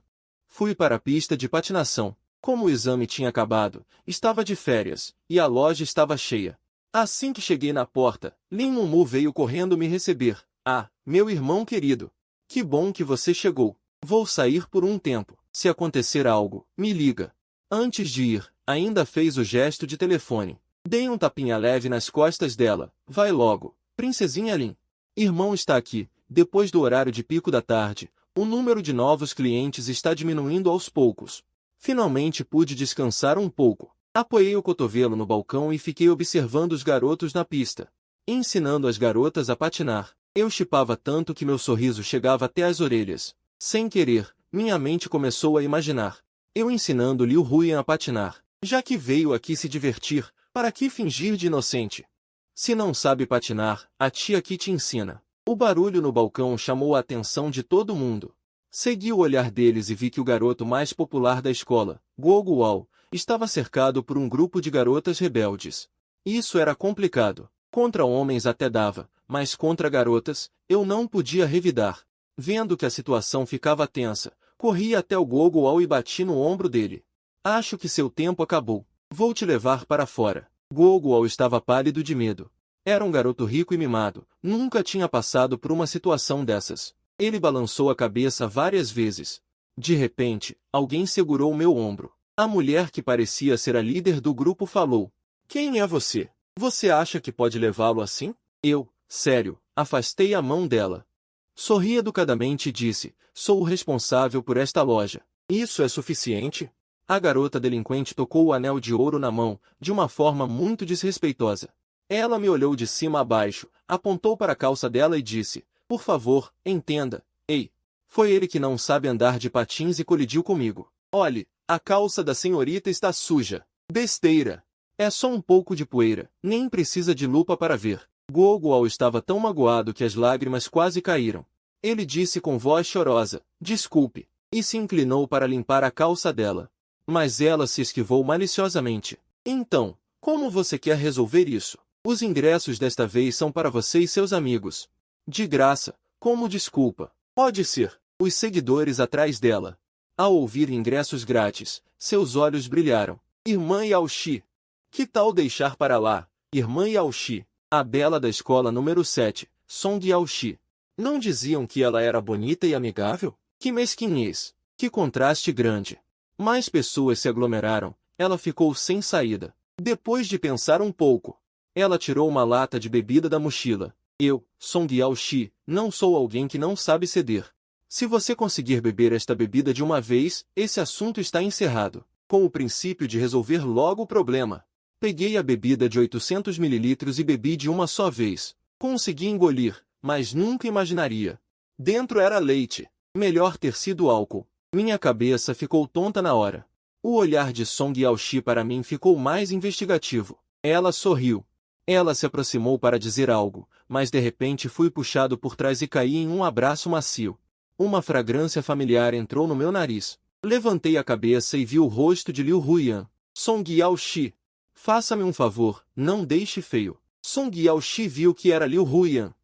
Fui para a pista de patinação. Como o exame tinha acabado, estava de férias, e a loja estava cheia. Assim que cheguei na porta, Lin Mumu veio correndo me receber. Ah, meu irmão querido. Que bom que você chegou. Vou sair por um tempo. Se acontecer algo, me liga. Antes de ir, ainda fez o gesto de telefone. Dei um tapinha leve nas costas dela. Vai logo, princesinha Lin. Irmão está aqui. Depois do horário de pico da tarde, o número de novos clientes está diminuindo aos poucos. Finalmente pude descansar um pouco. Apoiei o cotovelo no balcão e fiquei observando os garotos na pista, ensinando as garotas a patinar. Eu chipava tanto que meu sorriso chegava até as orelhas. Sem querer, minha mente começou a imaginar. Eu ensinando Liu Huyan a patinar. Já que veio aqui se divertir, para que fingir de inocente? Se não sabe patinar, a tia aqui te ensina. O barulho no balcão chamou a atenção de todo mundo. Segui o olhar deles e vi que o garoto mais popular da escola, Guo Guo, estava cercado por um grupo de garotas rebeldes. Isso era complicado. Contra homens até dava, mas contra garotas, eu não podia revidar. Vendo que a situação ficava tensa, corri até o Guo Guo e bati no ombro dele. Acho que seu tempo acabou. Vou te levar para fora. Guo Guo estava pálido de medo. Era um garoto rico e mimado, nunca tinha passado por uma situação dessas. Ele balançou a cabeça várias vezes. De repente, alguém segurou meu ombro. A mulher que parecia ser a líder do grupo falou. Quem é você? Você acha que pode levá-lo assim? Eu, sério, afastei a mão dela. Sorri educadamente e disse, sou o responsável por esta loja. Isso é suficiente? A garota delinquente tocou o anel de ouro na mão, de uma forma muito desrespeitosa. Ela me olhou de cima a baixo, apontou para a calça dela e disse, por favor, entenda. Ei, foi ele que não sabe andar de patins e colidiu comigo. Olhe, a calça da senhorita está suja. Besteira. É só um pouco de poeira, nem precisa de lupa para ver. Guo Guo estava tão magoado que as lágrimas quase caíram. Ele disse com voz chorosa, desculpe, e se inclinou para limpar a calça dela. Mas ela se esquivou maliciosamente. Então, como você quer resolver isso? Os ingressos desta vez são para você e seus amigos. De graça, como desculpa. Pode ser. Os seguidores atrás dela. Ao ouvir ingressos grátis, seus olhos brilharam. Irmã Yaoxi. Que tal deixar para lá, Irmã Yaoxi, a bela da escola número 7, Song Yaoxi. Não diziam que ela era bonita e amigável? Que mesquinhez. Que contraste grande. Mais pessoas se aglomeraram. Ela ficou sem saída. Depois de pensar um pouco, ela tirou uma lata de bebida da mochila. Eu, Song Yaoshi, não sou alguém que não sabe ceder. Se você conseguir beber esta bebida de uma vez, esse assunto está encerrado. Com o princípio de resolver logo o problema. Peguei a bebida de 800 mililitros e bebi de uma só vez. Consegui engolir, mas nunca imaginaria. Dentro era leite. Melhor ter sido álcool. Minha cabeça ficou tonta na hora. O olhar de Song Yaoshi para mim ficou mais investigativo. Ela sorriu. Ela se aproximou para dizer algo, mas de repente fui puxado por trás e caí em um abraço macio. Uma fragrância familiar entrou no meu nariz. Levantei a cabeça e vi o rosto de Liu Huiyan. Song Yaoshi. Faça-me um favor, não deixe feio. Song Yaoshi viu que era Liu Huiyan.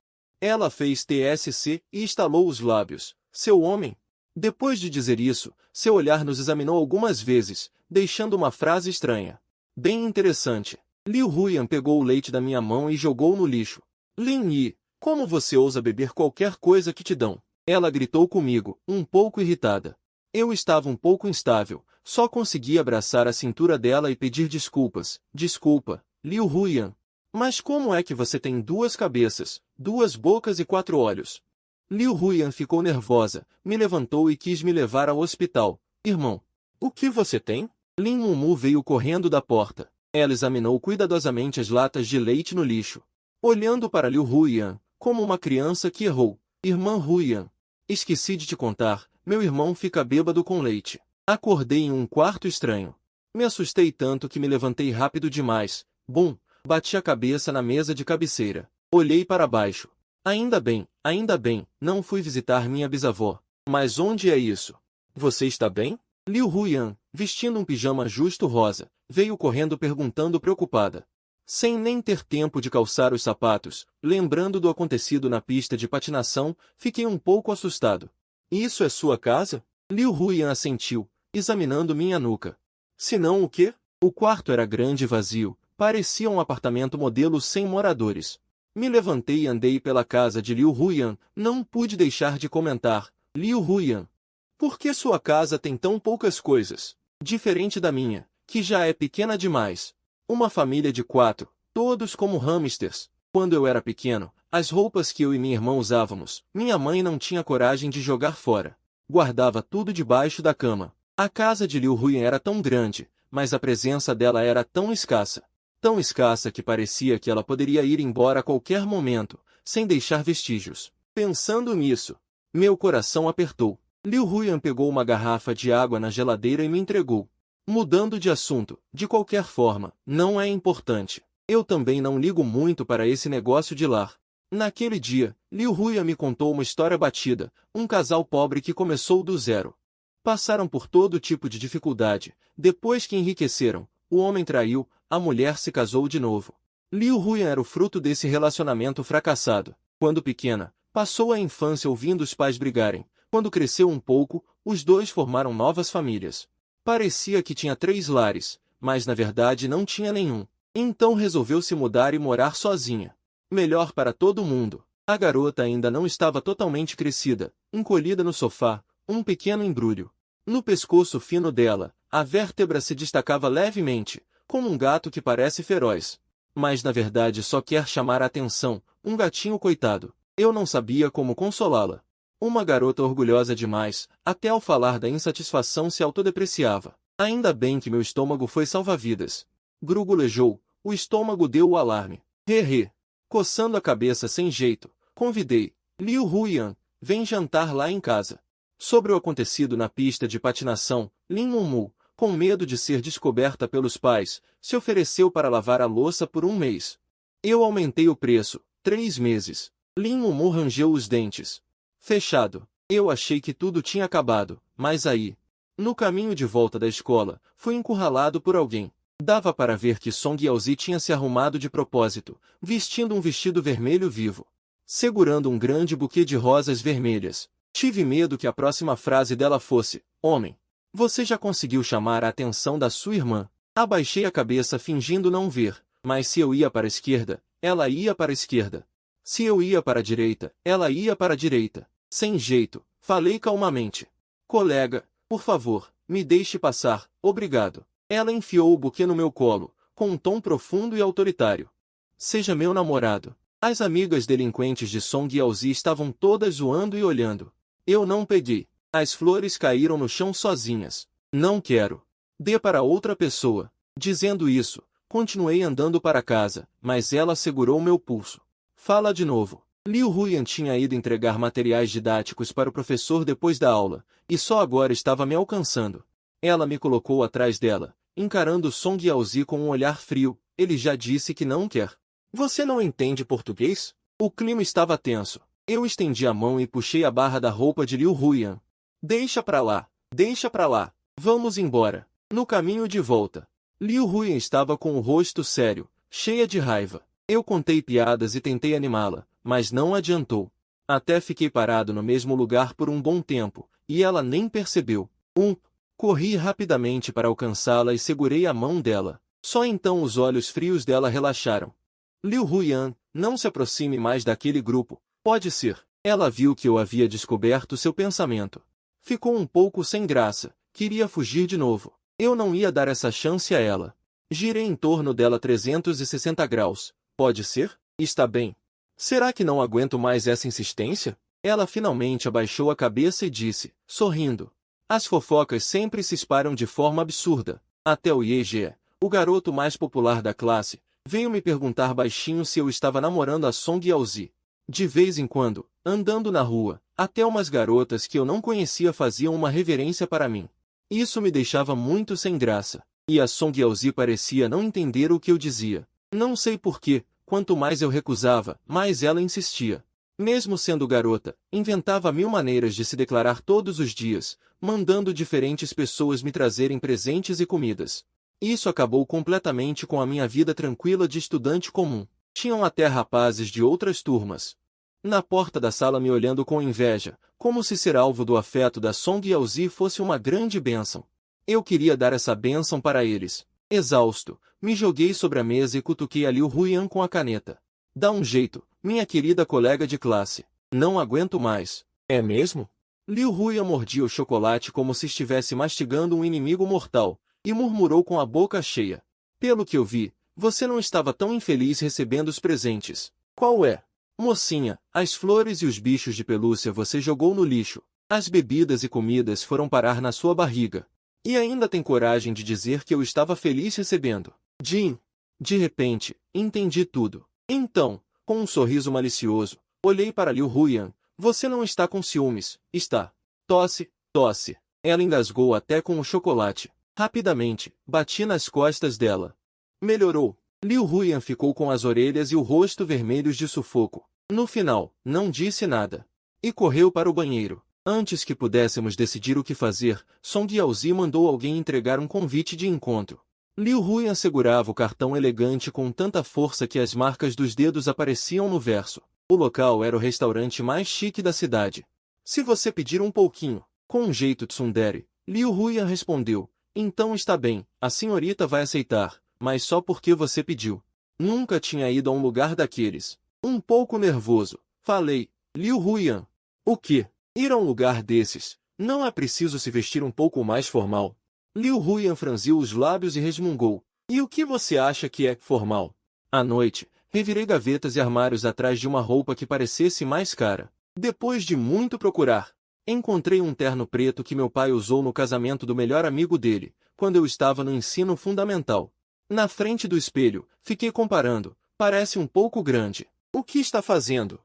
Ela fez TSC e estalou os lábios. Seu homem? Depois de dizer isso, seu olhar nos examinou algumas vezes, deixando uma frase estranha. Bem interessante. Liu Huiyan pegou o leite da minha mão e jogou no lixo. Lin Yi, como você ousa beber qualquer coisa que te dão? Ela gritou comigo, um pouco irritada. Eu estava um pouco instável, só consegui abraçar a cintura dela e pedir desculpas. Desculpa, Liu Huiyan. Mas como é que você tem duas cabeças, duas bocas e 4 olhos? Liu Huiyan ficou nervosa, me levantou e quis me levar ao hospital. Irmão, o que você tem? Lin Mumu veio correndo da porta. Ela examinou cuidadosamente as latas de leite no lixo. Olhando para Liu Huiyan, como uma criança que errou. Irmã Huiyan. Esqueci de te contar, meu irmão fica bêbado com leite. Acordei em um quarto estranho. Me assustei tanto que me levantei rápido demais. Bum! Bati a cabeça na mesa de cabeceira. Olhei para baixo. Ainda bem, não fui visitar minha bisavó. Mas onde é isso? Você está bem? Liu Huiyan, vestindo um pijama justo rosa, veio correndo perguntando preocupada. Sem nem ter tempo de calçar os sapatos, lembrando do acontecido na pista de patinação, fiquei um pouco assustado. Isso é sua casa? Liu Huiyan assentiu, examinando minha nuca. Se não o quê? O quarto era grande e vazio, parecia um apartamento modelo sem moradores. Me levantei e andei pela casa de Liu Huiyan, não pude deixar de comentar. Liu Huiyan, por que sua casa tem tão poucas coisas? Diferente da minha, que já é pequena demais. Uma família de 4, todos como hamsters. Quando eu era pequeno, as roupas que eu e minha irmã usávamos, minha mãe não tinha coragem de jogar fora. Guardava tudo debaixo da cama. A casa de Liu Huiyan era tão grande, mas a presença dela era tão escassa. Tão escassa que parecia que ela poderia ir embora a qualquer momento, sem deixar vestígios. Pensando nisso, meu coração apertou. Liu Huiyan pegou uma garrafa de água na geladeira e me entregou. Mudando de assunto, de qualquer forma, não é importante. Eu também não ligo muito para esse negócio de lar. Naquele dia, Liu Huiyan me contou uma história batida, um casal pobre que começou do zero. Passaram por todo tipo de dificuldade, depois que enriqueceram, o homem traiu, a mulher se casou de novo. Liu Huiyan era o fruto desse relacionamento fracassado. Quando pequena, passou a infância ouvindo os pais brigarem. Quando cresceu um pouco, os dois formaram novas famílias. Parecia que tinha 3 lares, mas na verdade não tinha nenhum. Então resolveu se mudar e morar sozinha. Melhor para todo mundo. A garota ainda não estava totalmente crescida, encolhida no sofá, um pequeno embrulho. No pescoço fino dela, a vértebra se destacava levemente, como um gato que parece feroz. Mas na verdade só quer chamar a atenção, um gatinho coitado. Eu não sabia como consolá-la. Uma garota orgulhosa demais, até ao falar da insatisfação se autodepreciava. Ainda bem que meu estômago foi salva-vidas. Grugulejou, o estômago deu o alarme. He. Coçando a cabeça sem jeito, convidei. Liu Huiyan, vem jantar lá em casa. Sobre o acontecido na pista de patinação, Lin Mumu, com medo de ser descoberta pelos pais, se ofereceu para lavar a louça por 1 mês. Eu aumentei o preço, 3 meses. Lin Mumu rangeu os dentes. Fechado. Eu achei que tudo tinha acabado, mas aí, no caminho de volta da escola, fui encurralado por alguém. Dava para ver que Song Yaozi tinha se arrumado de propósito, vestindo um vestido vermelho vivo, segurando um grande buquê de rosas vermelhas. Tive medo que a próxima frase dela fosse: homem, você já conseguiu chamar a atenção da sua irmã? Abaixei a cabeça fingindo não ver, mas se eu ia para a esquerda, ela ia para a esquerda. Se eu ia para a direita, ela ia para a direita. Sem jeito, falei calmamente. Colega, por favor, me deixe passar, obrigado. Ela enfiou o buquê no meu colo, com um tom profundo e autoritário. Seja meu namorado. As amigas delinquentes de Song Yaozi estavam todas zoando e olhando. Eu não peguei. As flores caíram no chão sozinhas. Não quero. Dê para outra pessoa. Dizendo isso, continuei andando para casa, mas ela segurou meu pulso. Fala de novo. Liu Huyan tinha ido entregar materiais didáticos para o professor depois da aula, e só agora estava me alcançando. Ela me colocou atrás dela, encarando Song Yaozi com um olhar frio. Ele já disse que não quer. Você não entende português? O clima estava tenso. Eu estendi a mão e puxei a barra da roupa de Liu Huyan. Deixa pra lá. Deixa pra lá. Vamos embora. No caminho de volta, Liu Huyan estava com o rosto sério, cheia de raiva. Eu contei piadas e tentei animá-la, mas não adiantou. Até fiquei parado no mesmo lugar por um bom tempo, e ela nem percebeu. Corri rapidamente para alcançá-la e segurei a mão dela. Só então os olhos frios dela relaxaram. Liu Huyan, não se aproxime mais daquele grupo. Pode ser. Ela viu que eu havia descoberto seu pensamento. Ficou um pouco sem graça. Queria fugir de novo. Eu não ia dar essa chance a ela. Girei em torno dela 360 graus. Pode ser? Está bem. Será que não aguento mais essa insistência? Ela finalmente abaixou a cabeça e disse, sorrindo. As fofocas sempre se espalham de forma absurda. Até o Ye, o garoto mais popular da classe, veio me perguntar baixinho se eu estava namorando a Song Yaozi. De vez em quando, andando na rua, até umas garotas que eu não conhecia faziam uma reverência para mim. Isso me deixava muito sem graça, e a Song Yaozi parecia não entender o que eu dizia. Não sei porquê, quanto mais eu recusava, mais ela insistia. Mesmo sendo garota, inventava 1000 maneiras de se declarar todos os dias, mandando diferentes pessoas me trazerem presentes e comidas. Isso acabou completamente com a minha vida tranquila de estudante comum. Tinham até rapazes de outras turmas na porta da sala me olhando com inveja, como se ser alvo do afeto da Song Yaozi fosse uma grande bênção. Eu queria dar essa bênção para eles. Exausto, me joguei sobre a mesa e cutuquei a Liu Huyan com a caneta. Dá um jeito, minha querida colega de classe. Não aguento mais. É mesmo? Liu Huyan mordia o chocolate como se estivesse mastigando um inimigo mortal, e murmurou com a boca cheia. Pelo que eu vi, você não estava tão infeliz recebendo os presentes. Qual é? Mocinha, as flores e os bichos de pelúcia você jogou no lixo. As bebidas e comidas foram parar na sua barriga. E ainda tem coragem de dizer que eu estava feliz recebendo. Jin. De repente, entendi tudo. Então, com um sorriso malicioso, olhei para Liu Huyan. Você não está com ciúmes, está? Tosse, tosse. Ela engasgou até com o chocolate. Rapidamente, bati nas costas dela. Melhorou. Liu Huyan ficou com as orelhas e o rosto vermelhos de sufoco. No final, não disse nada. E correu para o banheiro. Antes que pudéssemos decidir o que fazer, Song Yaozi mandou alguém entregar um convite de encontro. Liu Huyan segurava o cartão elegante com tanta força que as marcas dos dedos apareciam no verso. O local era o restaurante mais chique da cidade. Se você pedir um pouquinho, com um jeito tsundere, Liu Huyan respondeu. Então está bem, a senhorita vai aceitar, mas só porque você pediu. Nunca tinha ido a um lugar daqueles. Um pouco nervoso, falei, Liu Huyan. O quê? Ir a um lugar desses? Não é preciso se vestir um pouco mais formal? Liu Huyan franziu os lábios e resmungou. E o que você acha que é formal? À noite, revirei gavetas e armários atrás de uma roupa que parecesse mais cara. Depois de muito procurar, encontrei um terno preto que meu pai usou no casamento do melhor amigo dele, quando eu estava no ensino fundamental. Na frente do espelho, fiquei comparando. Parece um pouco grande. O que está fazendo?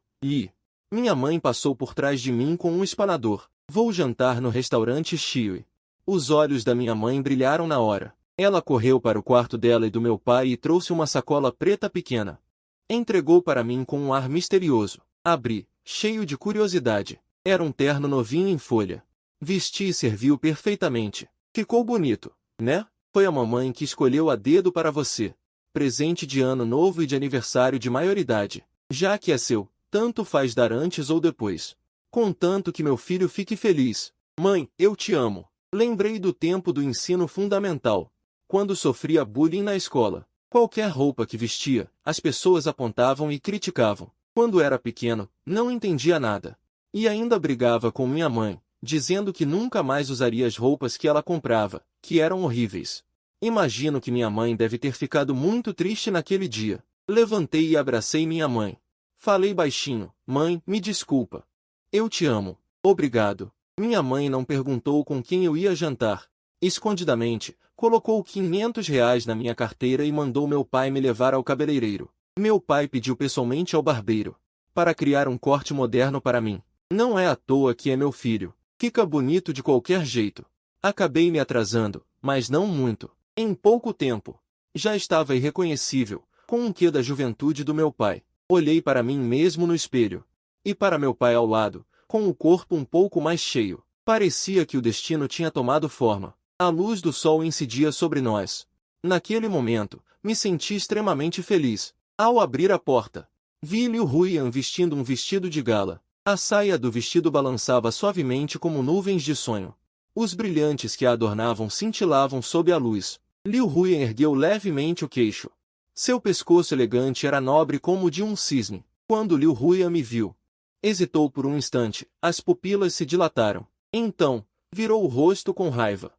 Minha mãe passou por trás de mim com um espanador. Vou jantar no restaurante Shiui. Os olhos da minha mãe brilharam na hora. Ela correu para o quarto dela e do meu pai e trouxe uma sacola preta pequena. Entregou para mim com um ar misterioso. Abri, cheio de curiosidade. Era um terno novinho em folha. Vesti e serviu perfeitamente. Ficou bonito, né? Foi a mamãe que escolheu a dedo para você. Presente de ano novo e de aniversário de maioridade. Já que é seu, tanto faz dar antes ou depois. Contanto que meu filho fique feliz. Mãe, eu te amo. Lembrei do tempo do ensino fundamental. Quando sofria bullying na escola. Qualquer roupa que vestia, as pessoas apontavam e criticavam. Quando era pequeno, não entendia nada. E ainda brigava com minha mãe, dizendo que nunca mais usaria as roupas que ela comprava, que eram horríveis. Imagino que minha mãe deve ter ficado muito triste naquele dia. Levantei e abracei minha mãe. Falei baixinho: mãe, me desculpa. Eu te amo. Obrigado. Minha mãe não perguntou com quem eu ia jantar. Escondidamente, colocou R$ 500 na minha carteira e mandou meu pai me levar ao cabeleireiro. Meu pai pediu pessoalmente ao barbeiro para criar um corte moderno para mim. Não é à toa que é meu filho. Fica bonito de qualquer jeito. Acabei me atrasando, mas não muito. Em pouco tempo, já estava irreconhecível, com um quê da juventude do meu pai. Olhei para mim mesmo no espelho. E para meu pai ao lado, com o corpo um pouco mais cheio. Parecia que o destino tinha tomado forma. A luz do sol incidia sobre nós. Naquele momento, me senti extremamente feliz. Ao abrir a porta, vi Liu Huiyan vestindo um vestido de gala. A saia do vestido balançava suavemente como nuvens de sonho. Os brilhantes que a adornavam cintilavam sob a luz. Liu Huiyan ergueu levemente o queixo. Seu pescoço elegante era nobre como o de um cisne. Quando Liu Huiyan me viu, hesitou por um instante, as pupilas se dilataram. Então, virou o rosto com raiva.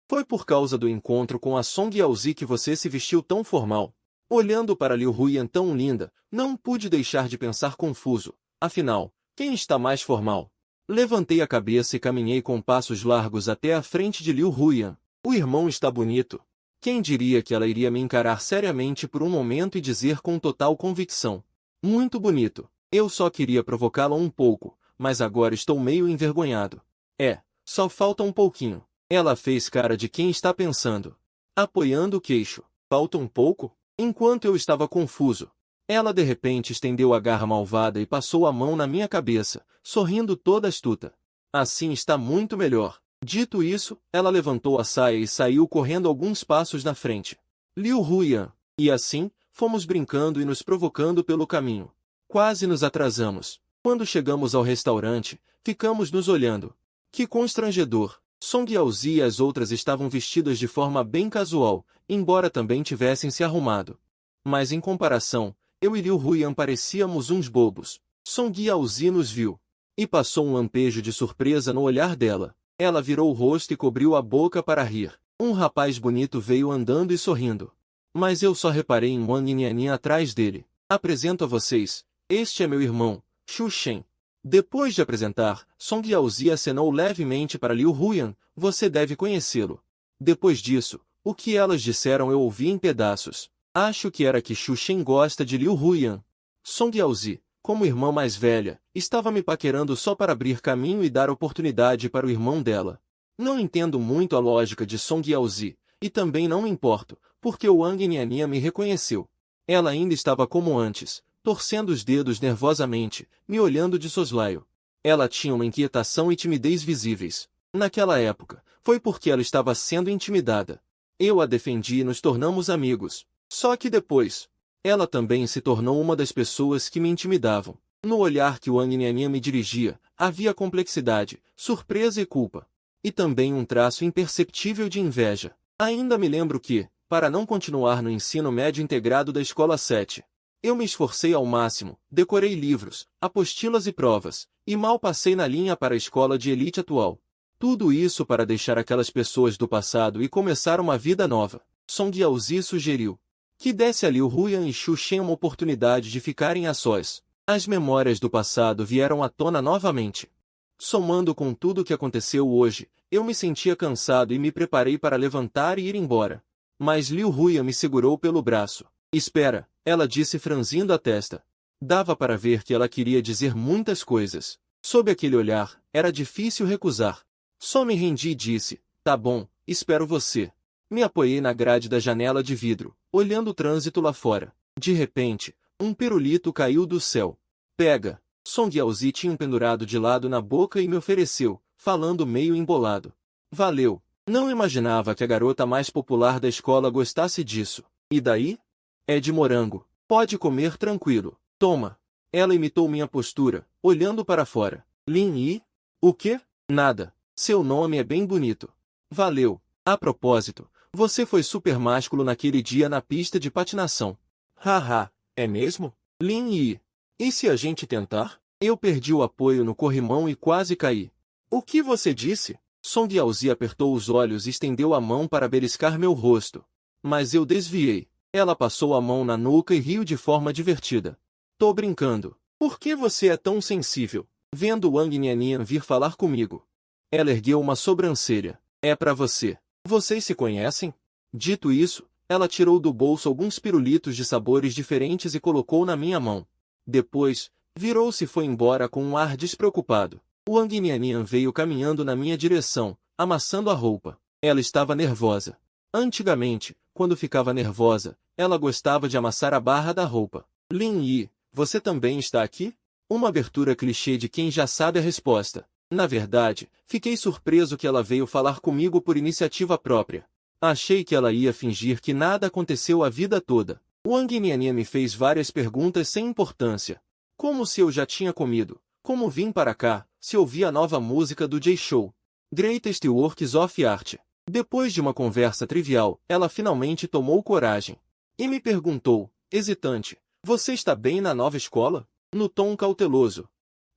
Foi por causa do encontro com a Song Yaozi que você se vestiu tão formal. Olhando para Liu Huiyan tão linda, não pude deixar de pensar confuso. Afinal, quem está mais formal? Levantei a cabeça e caminhei com passos largos até a frente de Liu Huiyan. O irmão está bonito. Quem diria que ela iria me encarar seriamente por um momento e dizer com total convicção: muito bonito. Eu só queria provocá-la um pouco, mas agora estou meio envergonhado. Só falta um pouquinho. Ela fez cara de quem está pensando, apoiando o queixo. Falta um pouco? Enquanto eu estava confuso, ela de repente estendeu a garra malvada e passou a mão na minha cabeça, sorrindo toda astuta. Assim está muito melhor. Dito isso, ela levantou a saia e saiu correndo alguns passos na frente. Liu Huiyan. E assim, fomos brincando e nos provocando pelo caminho. Quase nos atrasamos. Quando chegamos ao restaurante, ficamos nos olhando. Que constrangedor! Song Yaozi e as outras estavam vestidas de forma bem casual, embora também tivessem se arrumado. Mas em comparação, eu e Liu Huiyan parecíamos uns bobos. Song Yaozi nos viu. E passou um lampejo de surpresa no olhar dela. Ela virou o rosto e cobriu a boca para rir. Um rapaz bonito veio andando e sorrindo. Mas eu só reparei em Wang Nianin atrás dele. Apresento a vocês, este é meu irmão, Xu Shen. Depois de apresentar, Song Yaozi acenou levemente para Liu Huiyan: você deve conhecê-lo. Depois disso, o que elas disseram eu ouvi em pedaços. Acho que era que Xu Shen gosta de Liu Huiyan. Song Yaozi, como irmã mais velha, estava me paquerando só para abrir caminho e dar oportunidade para o irmão dela. Não entendo muito a lógica de Song Yaozi, e também não me importo, porque Wang Nianin me reconheceu. Ela ainda estava como antes, torcendo os dedos nervosamente, me olhando de soslaio. Ela tinha uma inquietação e timidez visíveis. Naquela época, foi porque ela estava sendo intimidada. Eu a defendi e nos tornamos amigos. Só que depois, ela também se tornou uma das pessoas que me intimidavam. No olhar que Wang Nianin me dirigia, havia complexidade, surpresa e culpa. E também um traço imperceptível de inveja. Ainda me lembro que, para não continuar no ensino médio integrado da Escola 7, eu me esforcei ao máximo, decorei livros, apostilas e provas, e mal passei na linha para a escola de elite atual. Tudo isso para deixar aquelas pessoas do passado e começar uma vida nova. Song Yaozi sugeriu que desse a Liu Huiyan e Xu Shen uma oportunidade de ficarem a sós. As memórias do passado vieram à tona novamente. Somando com tudo o que aconteceu hoje, eu me sentia cansado e me preparei para levantar e ir embora. Mas Liu Huiyan me segurou pelo braço. Espera, ela disse franzindo a testa. Dava para ver que ela queria dizer muitas coisas. Sob aquele olhar, era difícil recusar. Só me rendi e disse: tá bom, espero você. Me apoiei na grade da janela de vidro, olhando o trânsito lá fora. De repente, um pirulito caiu do céu. Pega. Song Yaozi tinha um pendurado de lado na boca e me ofereceu, falando meio embolado. Valeu. Não imaginava que a garota mais popular da escola gostasse disso. E daí? É de morango. Pode comer tranquilo. Toma. Ela imitou minha postura, olhando para fora. Lin Yi? O quê? Nada. Seu nome é bem bonito. Valeu. A propósito, você foi super másculo naquele dia na pista de patinação. Haha, é mesmo? Lin Yi. E se a gente tentar? Eu perdi o apoio no corrimão e quase caí. O que você disse? Song Yaozi apertou os olhos e estendeu a mão para beliscar meu rosto. Mas eu desviei. Ela passou a mão na nuca e riu de forma divertida. Tô brincando. Por que você é tão sensível? Vendo Wang Niannian vir falar comigo. Ela ergueu uma sobrancelha. É pra você. Vocês se conhecem? Dito isso, ela tirou do bolso alguns pirulitos de sabores diferentes e colocou na minha mão. Depois, virou-se e foi embora com um ar despreocupado. Wang Niannian veio caminhando na minha direção, amassando a roupa. Ela estava nervosa. Antigamente, quando ficava nervosa, ela gostava de amassar a barra da roupa. Lin Yi, você também está aqui? Uma abertura clichê de quem já sabe a resposta. Na verdade, fiquei surpreso que ela veio falar comigo por iniciativa própria. Achei que ela ia fingir que nada aconteceu a vida toda. Wang Niannian me fez várias perguntas sem importância. Como se eu já tinha comido? Como vim para cá? Se ouvi a nova música do J-Show. Greatest Works of Art. Depois de uma conversa trivial, ela finalmente tomou coragem. E me perguntou, hesitante, você está bem na nova escola? No tom cauteloso.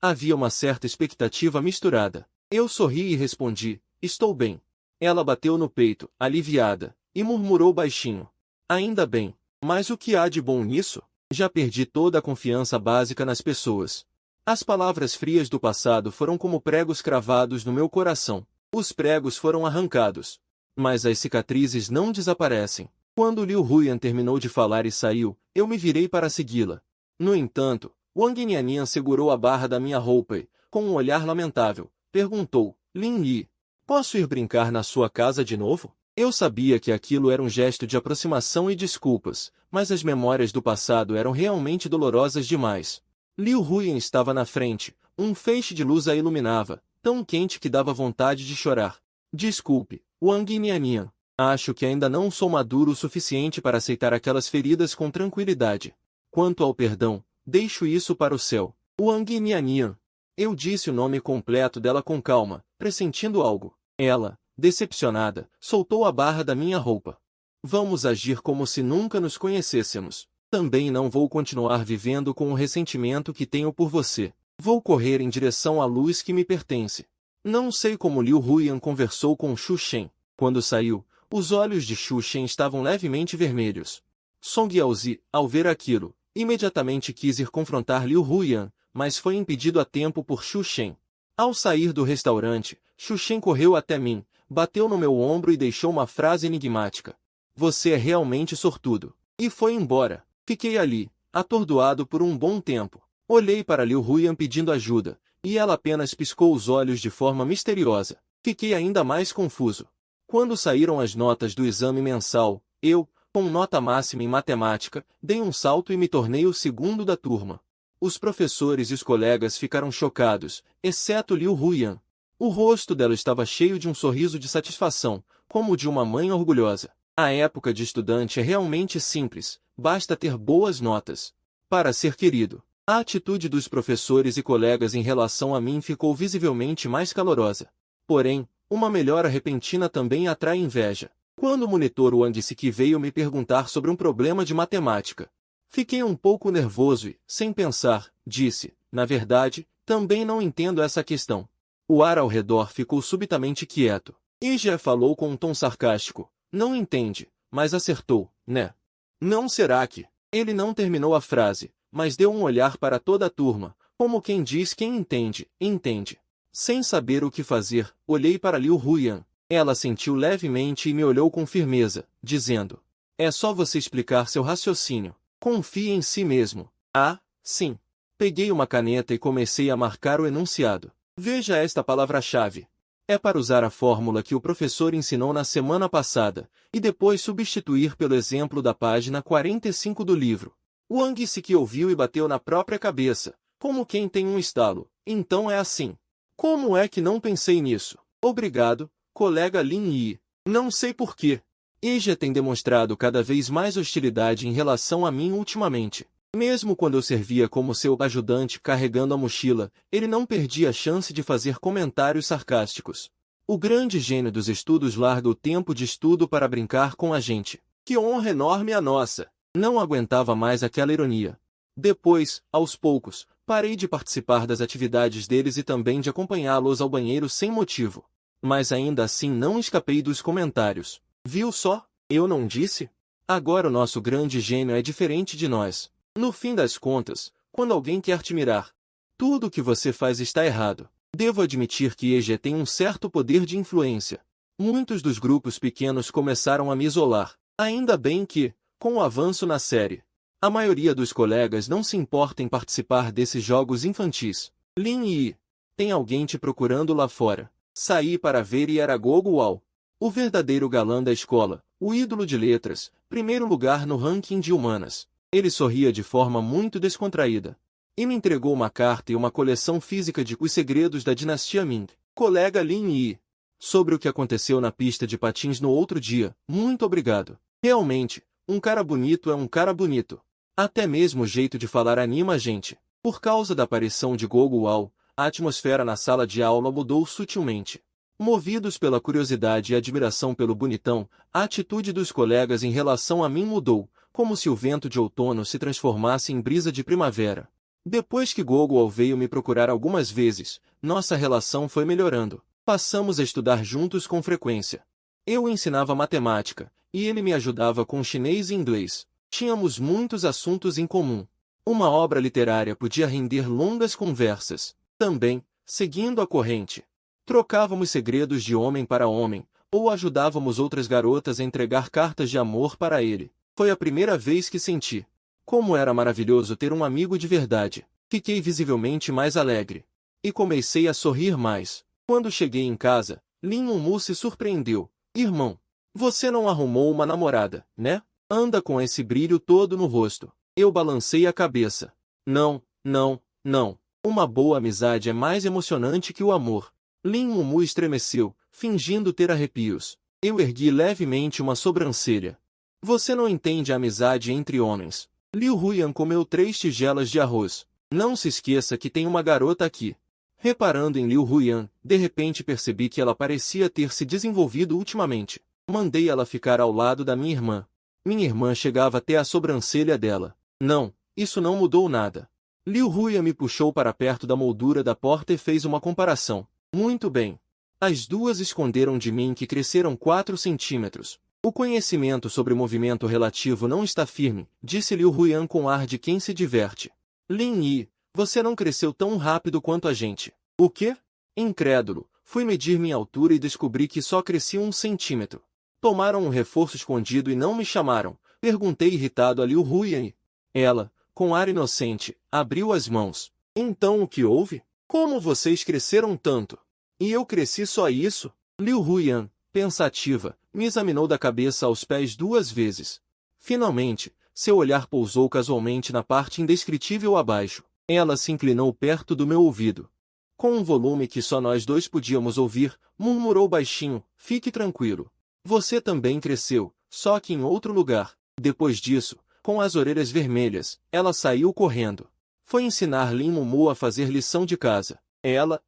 Havia uma certa expectativa misturada. Eu sorri e respondi, estou bem. Ela bateu no peito, aliviada, e murmurou baixinho. Ainda bem. Mas o que há de bom nisso? Já perdi toda a confiança básica nas pessoas. As palavras frias do passado foram como pregos cravados no meu coração. Os pregos foram arrancados. Mas as cicatrizes não desaparecem. Quando Liu Huyan terminou de falar e saiu, eu me virei para segui-la. No entanto, Wang Niannian segurou a barra da minha roupa e, com um olhar lamentável, perguntou, Lin Yi, posso ir brincar na sua casa de novo? Eu sabia que aquilo era um gesto de aproximação e desculpas, mas as memórias do passado eram realmente dolorosas demais. Liu Huyan estava na frente, um feixe de luz a iluminava, tão quente que dava vontade de chorar. Desculpe, Wang Niannian. Acho que ainda não sou maduro o suficiente para aceitar aquelas feridas com tranquilidade. Quanto ao perdão, deixo isso para o céu. Wang Niannian. Eu disse o nome completo dela com calma, pressentindo algo. Ela, decepcionada, soltou a barra da minha roupa. Vamos agir como se nunca nos conhecêssemos. Também não vou continuar vivendo com o ressentimento que tenho por você. Vou correr em direção à luz que me pertence. Não sei como Liu Huyan conversou com Xu Shen. Quando saiu, os olhos de Xu Shen estavam levemente vermelhos. Song Yaozi, ao ver aquilo, imediatamente quis ir confrontar Liu Huyan, mas foi impedido a tempo por Xu Shen. Ao sair do restaurante, Xu Shen correu até mim, bateu no meu ombro e deixou uma frase enigmática. Você é realmente sortudo. E foi embora. Fiquei ali, atordoado por um bom tempo. Olhei para Liu Huyan pedindo ajuda, e ela apenas piscou os olhos de forma misteriosa. Fiquei ainda mais confuso. Quando saíram as notas do exame mensal, eu, com nota máxima em matemática, dei um salto e me tornei o segundo da turma. Os professores e os colegas ficaram chocados, exceto Liu Huyan. O rosto dela estava cheio de um sorriso de satisfação, como o de uma mãe orgulhosa. A época de estudante é realmente simples, basta ter boas notas. Para ser querido. A atitude dos professores e colegas em relação a mim ficou visivelmente mais calorosa. Porém, uma melhora repentina também atrai inveja. Quando o monitor Wang Siki veio me perguntar sobre um problema de matemática, fiquei um pouco nervoso e, sem pensar, disse, na verdade, também não entendo essa questão. O ar ao redor ficou subitamente quieto. Ija falou com um tom sarcástico. Não entende, mas acertou, né? Não será que... Ele não terminou a frase, mas deu um olhar para toda a turma, como quem diz quem entende, entende. Sem saber o que fazer, olhei para Liu Huyan. Ela sentiu levemente e me olhou com firmeza, dizendo, é só você explicar seu raciocínio. Confie em si mesmo. Ah, sim. Peguei uma caneta e comecei a marcar o enunciado. Veja esta palavra-chave. É para usar a fórmula que o professor ensinou na semana passada, e depois substituir pelo exemplo da página 45 do livro. Wang Siki ouviu e bateu na própria cabeça, como quem tem um estalo. Então é assim. Como é que não pensei nisso? Obrigado, colega Lin Yi. Não sei porquê. Ija tem demonstrado cada vez mais hostilidade em relação a mim ultimamente. Mesmo quando eu servia como seu ajudante carregando a mochila, ele não perdia a chance de fazer comentários sarcásticos. O grande gênio dos estudos larga o tempo de estudo para brincar com a gente. Que honra enorme a nossa! Não aguentava mais aquela ironia. Depois, aos poucos, parei de participar das atividades deles e também de acompanhá-los ao banheiro sem motivo. Mas ainda assim não escapei dos comentários. Viu só? Eu não disse? Agora o nosso grande gênio é diferente de nós. No fim das contas, quando alguém quer te mirar, tudo o que você faz está errado. Devo admitir que EG tem um certo poder de influência. Muitos dos grupos pequenos começaram a me isolar. Ainda bem que, com o avanço na série, a maioria dos colegas não se importa em participar desses jogos infantis. Lin Yi, tem alguém te procurando lá fora. Saí para ver e era Gogo Wao, o verdadeiro galã da escola, o ídolo de letras, primeiro lugar no ranking de humanas. Ele sorria de forma muito descontraída e me entregou uma carta e uma coleção física de Os Segredos da Dinastia Ming. Colega Lin Yi, sobre o que aconteceu na pista de patins no outro dia, muito obrigado. Realmente, um cara bonito é um cara bonito. Até mesmo o jeito de falar anima a gente. Por causa da aparição de Gogo Wao, a atmosfera na sala de aula mudou sutilmente. Movidos pela curiosidade e admiração pelo bonitão, a atitude dos colegas em relação a mim mudou, como se o vento de outono se transformasse em brisa de primavera. Depois que Gogo Wao veio me procurar algumas vezes, nossa relação foi melhorando. Passamos a estudar juntos com frequência. Eu ensinava matemática, e ele me ajudava com chinês e inglês. Tínhamos muitos assuntos em comum. Uma obra literária podia render longas conversas. Também, seguindo a corrente, trocávamos segredos de homem para homem, ou ajudávamos outras garotas a entregar cartas de amor para ele. Foi a primeira vez que senti como era maravilhoso ter um amigo de verdade. Fiquei visivelmente mais alegre. E comecei a sorrir mais. Quando cheguei em casa, Lin Mumu se surpreendeu. Irmão, você não arrumou uma namorada, né? Anda com esse brilho todo no rosto. Eu balancei a cabeça. Não, não, não. Uma boa amizade é mais emocionante que o amor. Lin Mumu estremeceu, fingindo ter arrepios. Eu ergui levemente uma sobrancelha. Você não entende a amizade entre homens. Liu Huiyan comeu 3 tigelas de arroz. Não se esqueça que tem uma garota aqui. Reparando em Liu Huiyan, de repente percebi que ela parecia ter se desenvolvido ultimamente. Mandei ela ficar ao lado da minha irmã. Minha irmã chegava até a sobrancelha dela. Não, isso não mudou nada. Liu Huiyan me puxou para perto da moldura da porta e fez uma comparação. Muito bem. As duas esconderam de mim que cresceram 4 centímetros. O conhecimento sobre movimento relativo não está firme, disse Liu Huiyan com ar de quem se diverte. Lin Yi, você não cresceu tão rápido quanto a gente. O quê? Incrédulo, fui medir minha altura e descobri que só cresci 1 centímetro. Tomaram um reforço escondido e não me chamaram, perguntei irritado a Liu Huiyan e ela, com ar inocente, abriu as mãos. Então o que houve? Como vocês cresceram tanto? E eu cresci só isso? Liu Huiyan, pensativa, me examinou da cabeça aos pés 2 vezes. Finalmente, seu olhar pousou casualmente na parte indescritível abaixo. Ela se inclinou perto do meu ouvido. Com um volume que só nós dois podíamos ouvir, murmurou baixinho, fique tranquilo. Você também cresceu, só que em outro lugar. Depois disso, com as orelhas vermelhas, ela saiu correndo. Foi ensinar Lin Mumu a fazer lição de casa. Ela.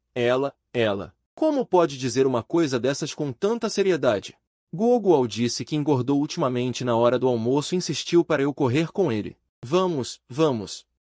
Como pode dizer uma coisa dessas com tanta seriedade? Gogo Wao disse que engordou ultimamente na hora do almoço e insistiu para eu correr com ele. Vamos.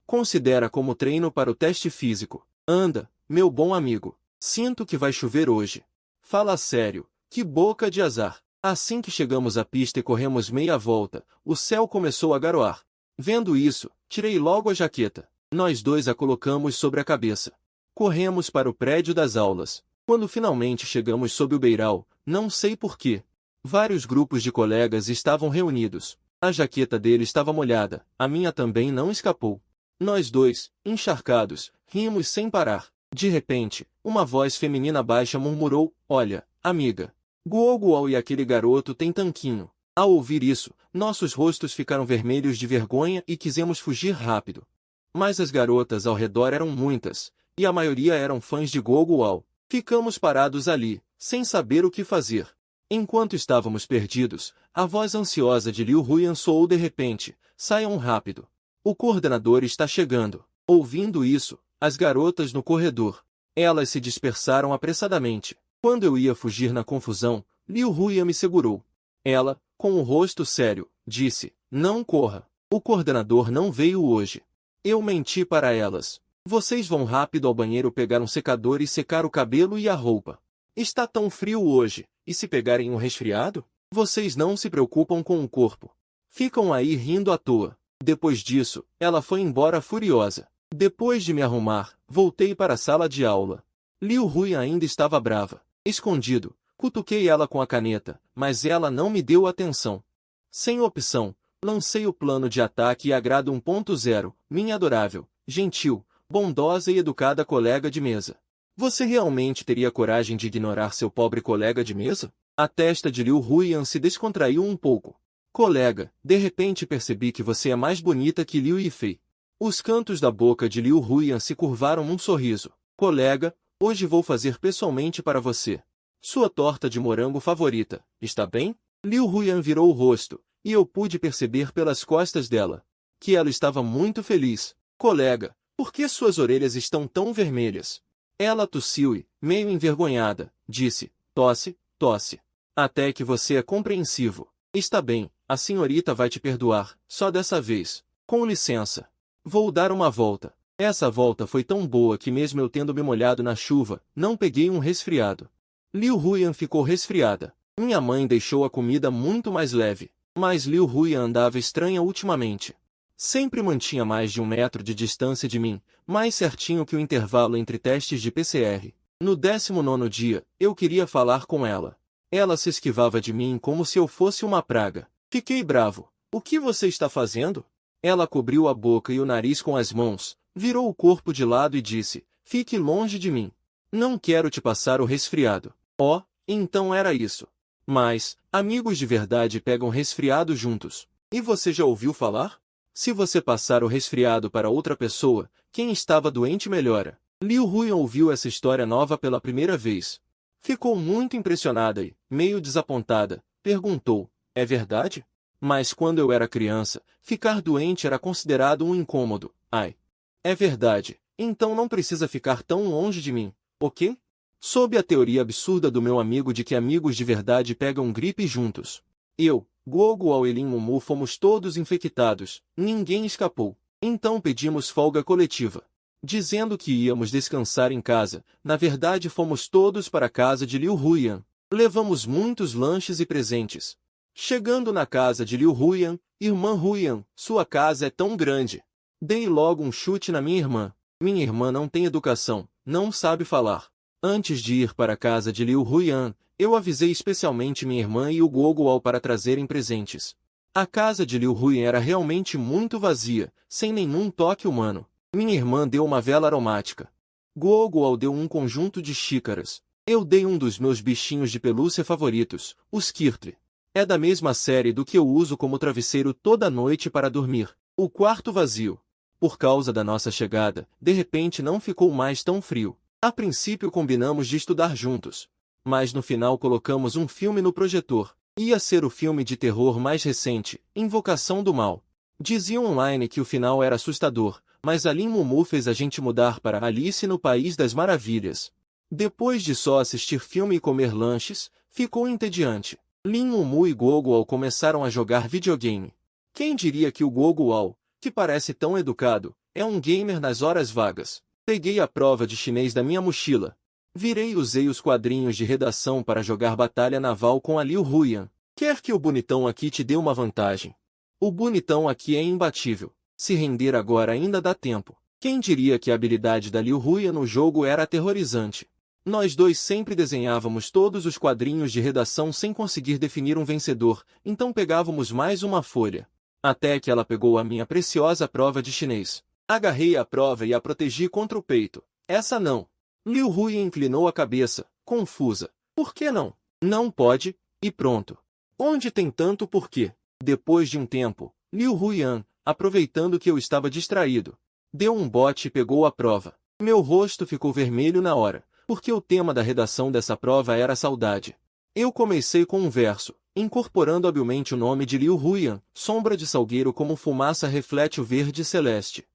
Considera como treino para o teste físico. Anda, meu bom amigo. Sinto que vai chover hoje. Fala sério, que boca de azar. Assim que chegamos à pista e corremos meia volta, o céu começou a garoar. Vendo isso, tirei logo a jaqueta. Nós dois a colocamos sobre a cabeça. Corremos para o prédio das aulas. Quando finalmente chegamos sob o beiral, não sei porquê, vários grupos de colegas estavam reunidos. A jaqueta dele estava molhada, a minha também não escapou. Nós dois, encharcados, rimos sem parar. De repente, uma voz feminina baixa murmurou, olha, amiga, Gogo Wao e aquele garoto têm tanquinho. Ao ouvir isso, nossos rostos ficaram vermelhos de vergonha e quisemos fugir rápido. Mas as garotas ao redor eram muitas, e a maioria eram fãs de Gogo Wao. Ficamos parados ali, sem saber o que fazer. Enquanto estávamos perdidos, a voz ansiosa de Liu Huiyan soou de repente, saiam rápido. O coordenador está chegando. Ouvindo isso, as garotas no corredor. Elas se dispersaram apressadamente. Quando eu ia fugir na confusão, Liu Huiyan me segurou. Ela, com o rosto sério, disse, não corra. O coordenador não veio hoje. Eu menti para elas. Vocês vão rápido ao banheiro pegar um secador e secar o cabelo e a roupa. Está tão frio hoje, e se pegarem um resfriado? Vocês não se preocupam com o corpo. Ficam aí rindo à toa. Depois disso, ela foi embora furiosa. Depois de me arrumar, voltei para a sala de aula. Liu Hui ainda estava brava. Escondido, cutuquei ela com a caneta, mas ela não me deu atenção. Sem opção, lancei o plano de ataque e agrado 1.0, minha adorável, gentil, bondosa e educada colega de mesa. Você realmente teria coragem de ignorar seu pobre colega de mesa? A testa de Liu Huiyan se descontraiu um pouco. Colega, de repente percebi que você é mais bonita que Liu Yifei. Os cantos da boca de Liu Huiyan se curvaram num sorriso. Colega, hoje vou fazer pessoalmente para você sua torta de morango favorita, está bem? Liu Huiyan virou o rosto, e eu pude perceber pelas costas dela que ela estava muito feliz. Colega, por que suas orelhas estão tão vermelhas? Ela tossiu e, meio envergonhada, disse, tosse, tosse. Até que você é compreensivo. Está bem, a senhorita vai te perdoar, só dessa vez. Com licença. Vou dar uma volta. Essa volta foi tão boa que mesmo eu tendo me molhado na chuva, não peguei um resfriado. Liu Huiyan ficou resfriada. Minha mãe deixou a comida muito mais leve, mas Liu Huiyan andava estranha ultimamente. Sempre mantinha mais de 1 metro de distância de mim, mais certinho que o intervalo entre testes de PCR. No 19º dia, eu queria falar com ela. Ela se esquivava de mim como se eu fosse uma praga. Fiquei bravo. O que você está fazendo? Ela cobriu a boca e o nariz com as mãos, virou o corpo de lado e disse, fique longe de mim. Não quero te passar o resfriado. Oh, então era isso. Mas, amigos de verdade pegam resfriado juntos. E você já ouviu falar? Se você passar o resfriado para outra pessoa, quem estava doente melhora. Liu Huiyan ouviu essa história nova pela primeira vez. Ficou muito impressionada e, meio desapontada, perguntou, é verdade? Mas quando eu era criança, ficar doente era considerado um incômodo. Ai. É verdade, então não precisa ficar tão longe de mim, ok? Sob a teoria absurda do meu amigo de que amigos de verdade pegam gripe juntos. Eu, Guoguo e Lin Mumu fomos todos infectados, ninguém escapou. Então pedimos folga coletiva. Dizendo que íamos descansar em casa, na verdade fomos todos para a casa de Liu Huiyan. Levamos muitos lanches e presentes. Chegando na casa de Liu Huiyan, irmã Huiyan, sua casa é tão grande. Dei logo um chute na minha irmã. Minha irmã não tem educação, não sabe falar. Antes de ir para a casa de Liu Huiyan, eu avisei especialmente minha irmã e o Guoguo para trazerem presentes. A casa de Liu Huiyan era realmente muito vazia, sem nenhum toque humano. Minha irmã deu uma vela aromática. Guoguo deu um conjunto de xícaras. Eu dei um dos meus bichinhos de pelúcia favoritos, os Kirtle. É da mesma série do que eu uso como travesseiro toda noite para dormir. O quarto vazio. Por causa da nossa chegada, de repente não ficou mais tão frio. A princípio combinamos de estudar juntos. Mas no final colocamos um filme no projetor. Ia ser o filme de terror mais recente, Invocação do Mal. Diziam online que o final era assustador, mas a Lin Mumu fez a gente mudar para Alice no País das Maravilhas. Depois de só assistir filme e comer lanches, ficou entediante. Lin Mumu e Guoguo começaram a jogar videogame. Quem diria que o Guoguo, que parece tão educado, é um gamer nas horas vagas. Peguei a prova de chinês da minha mochila. Virei e usei os quadrinhos de redação para jogar batalha naval com a Liu Huiyan. Quer que o bonitão aqui te dê uma vantagem? O bonitão aqui é imbatível. Se render agora ainda dá tempo. Quem diria que a habilidade da Liu Huiyan no jogo era aterrorizante? Nós dois sempre desenhávamos todos os quadrinhos de redação sem conseguir definir um vencedor, então pegávamos mais uma folha. Até que ela pegou a minha preciosa prova de chinês. Agarrei a prova e a protegi contra o peito. Essa não. Liu Huiyan inclinou a cabeça, confusa. Por que não? Não pode, e pronto. Onde tem tanto porquê? Depois de um tempo, Liu Huiyan, aproveitando que eu estava distraído, deu um bote e pegou a prova. Meu rosto ficou vermelho na hora, porque o tema da redação dessa prova era saudade. Eu comecei com um verso, incorporando habilmente o nome de Liu Huiyan, sombra de salgueiro como fumaça reflete o verde celeste.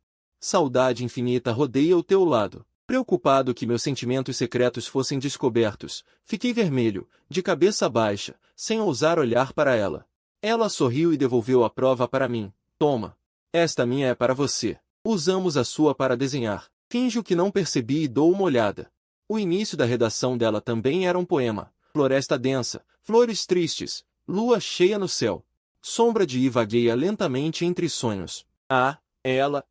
Saudade infinita rodeia o teu lado. Preocupado que meus sentimentos secretos fossem descobertos, fiquei vermelho, de cabeça baixa, sem ousar olhar para ela. Ela sorriu e devolveu a prova para mim. Toma. Esta minha é para você. Usamos a sua para desenhar. Finjo que não percebi e dou uma olhada. O início da redação dela também era um poema. Floresta densa, flores tristes, lua cheia no céu. Sombra de I vagueia lentamente entre sonhos. Ah, ela.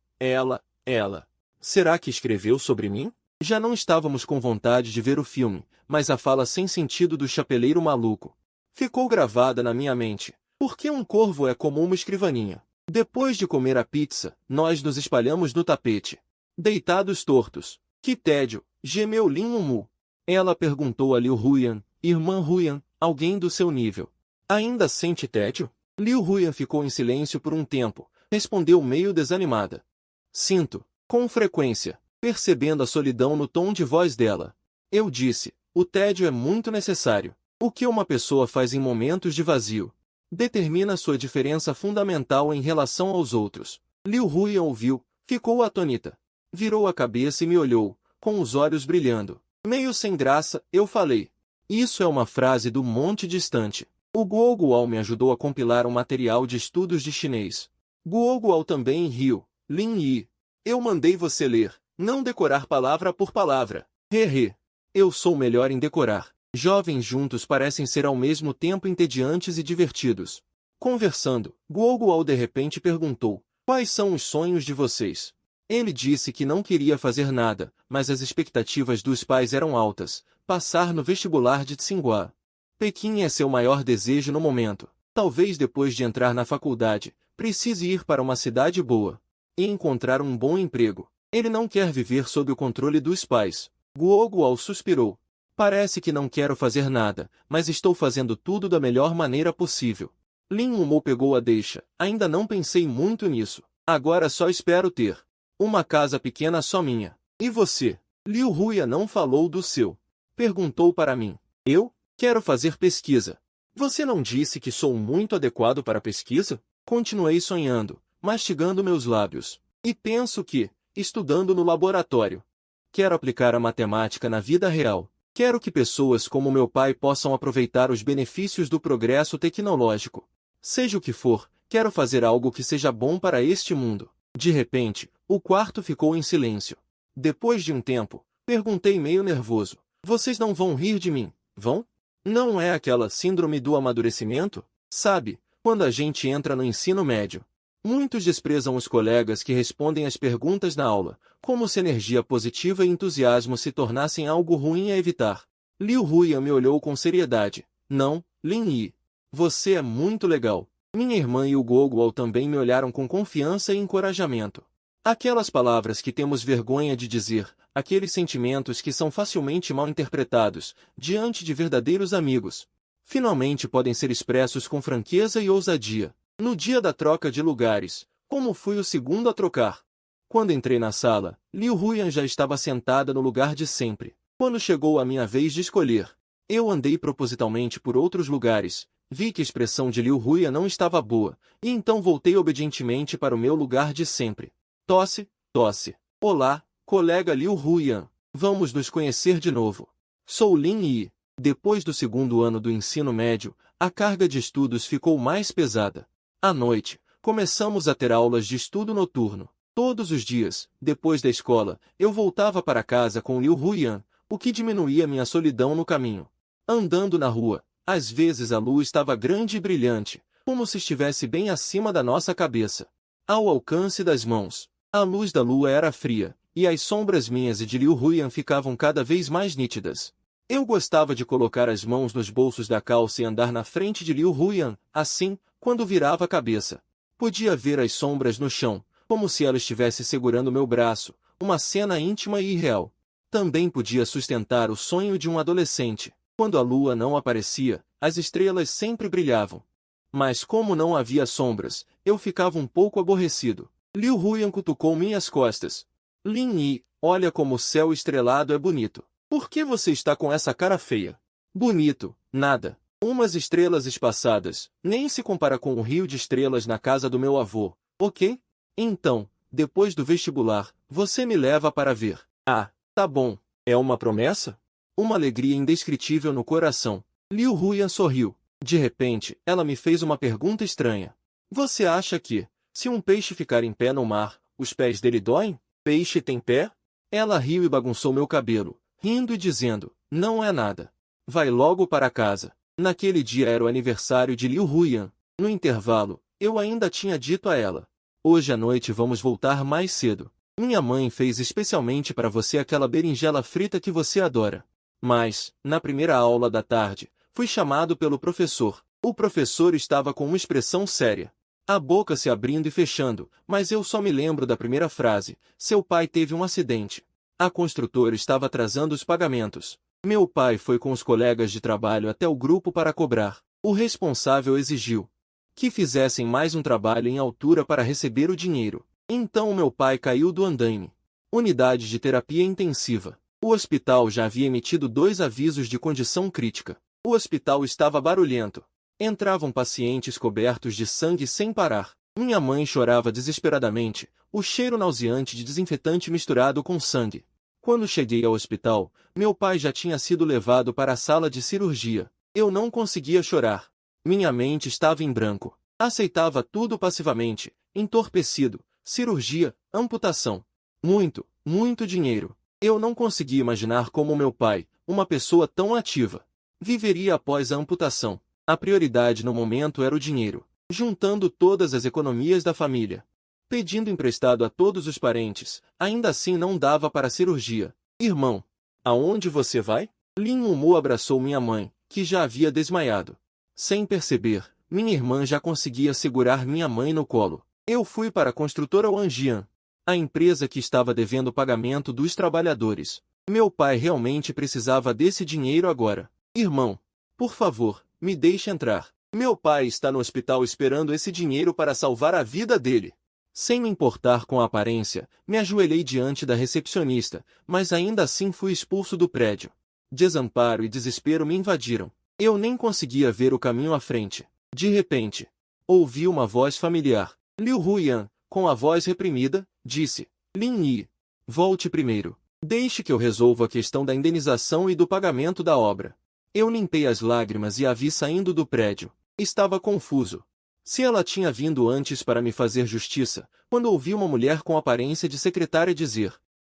Será que escreveu sobre mim? Já não estávamos com vontade de ver o filme, mas a fala sem sentido do chapeleiro maluco ficou gravada na minha mente. Por que um corvo é como uma escrivaninha? Depois de comer a pizza, nós nos espalhamos no tapete, deitados tortos. Que tédio, gemeu Lin Mumu. Ela perguntou a Liu Huyan, irmã Huyan, alguém do seu nível. Ainda sente tédio? Liu Huyan ficou em silêncio por um tempo, respondeu meio desanimada. Sinto, com frequência, percebendo a solidão no tom de voz dela. Eu disse, o tédio é muito necessário. O que uma pessoa faz em momentos de vazio determina sua diferença fundamental em relação aos outros. Liu Huyan ouviu, ficou atônita. Virou a cabeça e me olhou, com os olhos brilhando. Meio sem graça, eu falei. Isso é uma frase do Monte Distante. O Guoguao me ajudou a compilar um material de estudos de chinês. Guoguao também riu. Lin Yi. Eu mandei você ler, não decorar palavra por palavra. Hehe. Eu sou melhor em decorar. Jovens juntos parecem ser ao mesmo tempo entediantes e divertidos. Conversando, Guoguao de repente perguntou, quais são os sonhos de vocês? Ele disse que não queria fazer nada, mas as expectativas dos pais eram altas, passar no vestibular de Tsinghua. Pequim é seu maior desejo no momento. Talvez depois de entrar na faculdade, precise ir para uma cidade boa e encontrar um bom emprego. Ele não quer viver sob o controle dos pais. Guoguao suspirou. Parece que não quero fazer nada, mas estou fazendo tudo da melhor maneira possível. Lin Mumo pegou a deixa. Ainda não pensei muito nisso. Agora só espero ter uma casa pequena só minha. E você? Liu Huyan não falou do seu. Perguntou para mim. Eu? Quero fazer pesquisa. Você não disse que sou muito adequado para pesquisa? Continuei sonhando, mastigando meus lábios. E penso que, estudando no laboratório, quero aplicar a matemática na vida real. Quero que pessoas como meu pai possam aproveitar os benefícios do progresso tecnológico. Seja o que for, quero fazer algo que seja bom para este mundo. De repente, o quarto ficou em silêncio. Depois de um tempo, perguntei meio nervoso. Vocês não vão rir de mim, vão? Não é aquela síndrome do amadurecimento? Sabe, quando a gente entra no ensino médio. Muitos desprezam os colegas que respondem às perguntas na aula, como se energia positiva e entusiasmo se tornassem algo ruim a evitar. Liu Huyan me olhou com seriedade. Não, Lin Yi. Você é muito legal. Minha irmã e o Guoguao também me olharam com confiança e encorajamento. Aquelas palavras que temos vergonha de dizer, aqueles sentimentos que são facilmente mal interpretados, diante de verdadeiros amigos, finalmente podem ser expressos com franqueza e ousadia. No dia da troca de lugares, como fui o segundo a trocar. Quando entrei na sala, Liu Huyan já estava sentada no lugar de sempre. Quando chegou a minha vez de escolher, eu andei propositalmente por outros lugares, vi que a expressão de Liu Huyan não estava boa, e então voltei obedientemente para o meu lugar de sempre. Tosse. Olá, colega Liu Huyan. Vamos nos conhecer de novo. Sou Lin Yi. Depois do segundo ano do ensino médio, a carga de estudos ficou mais pesada. À noite, começamos a ter aulas de estudo noturno. Todos os dias, depois da escola, eu voltava para casa com Liu Huyan, o que diminuía minha solidão no caminho. Andando na rua, às vezes a lua estava grande e brilhante, como se estivesse bem acima da nossa cabeça. Ao alcance das mãos, a luz da lua era fria, e as sombras minhas e de Liu Huyan ficavam cada vez mais nítidas. Eu gostava de colocar as mãos nos bolsos da calça e andar na frente de Liu Huyan, assim, quando virava a cabeça. Podia ver as sombras no chão, como se ela estivesse segurando meu braço, uma cena íntima e irreal. Também podia sustentar o sonho de um adolescente. Quando a lua não aparecia, as estrelas sempre brilhavam. Mas como não havia sombras, eu ficava um pouco aborrecido. Liu Huyan cutucou minhas costas. Lin Yi, olha como o céu estrelado é bonito. Por que você está com essa cara feia? Bonito, nada. Umas estrelas espaçadas, nem se compara com o rio de estrelas na casa do meu avô, ok? Então, depois do vestibular, você me leva para ver. Ah, tá bom. É uma promessa? Uma alegria indescritível no coração. Liu Huyan sorriu. De repente, ela me fez uma pergunta estranha. Você acha que, se um peixe ficar em pé no mar, os pés dele doem? Peixe tem pé? Ela riu e bagunçou meu cabelo, rindo e dizendo, não é nada. Vai logo para casa. Naquele dia era o aniversário de Liu Huiyan. No intervalo, eu ainda tinha dito a ela, hoje à noite vamos voltar mais cedo. Minha mãe fez especialmente para você aquela berinjela frita que você adora. Mas, na primeira aula da tarde, fui chamado pelo professor. O professor estava com uma expressão séria, a boca se abrindo e fechando, mas eu só me lembro da primeira frase, seu pai teve um acidente. A construtora estava atrasando os pagamentos. Meu pai foi com os colegas de trabalho até o grupo para cobrar. O responsável exigiu que fizessem mais um trabalho em altura para receber o dinheiro. Então meu pai caiu do andaime. Unidade de terapia intensiva. O hospital já havia emitido 2 avisos de condição crítica. O hospital estava barulhento. Entravam pacientes cobertos de sangue sem parar. Minha mãe chorava desesperadamente, o cheiro nauseante de desinfetante misturado com sangue. Quando cheguei ao hospital, meu pai já tinha sido levado para a sala de cirurgia. Eu não conseguia chorar. Minha mente estava em branco. Aceitava tudo passivamente, entorpecido. Cirurgia, amputação. Muito, muito dinheiro. Eu não conseguia imaginar como meu pai, uma pessoa tão ativa, viveria após a amputação. A prioridade no momento era o dinheiro. Juntando todas as economias da família, pedindo emprestado a todos os parentes, ainda assim não dava para a cirurgia. Irmão, aonde você vai? Lin Mumu abraçou minha mãe, que já havia desmaiado. Sem perceber, minha irmã já conseguia segurar minha mãe no colo. Eu fui para a construtora Wanjian, a empresa que estava devendo o pagamento dos trabalhadores. Meu pai realmente precisava desse dinheiro agora. Irmão, por favor, me deixe entrar. Meu pai está no hospital esperando esse dinheiro para salvar a vida dele. Sem me importar com a aparência, me ajoelhei diante da recepcionista, mas ainda assim fui expulso do prédio. Desamparo e desespero me invadiram. Eu nem conseguia ver o caminho à frente. De repente, ouvi uma voz familiar. Liu Huiyan, com a voz reprimida, disse, Lin Yi, volte primeiro. Deixe que eu resolva a questão da indenização e do pagamento da obra. Eu limpei as lágrimas e a vi saindo do prédio. Estava confuso. Se ela tinha vindo antes para me fazer justiça, quando ouvi uma mulher com aparência de secretária dizer,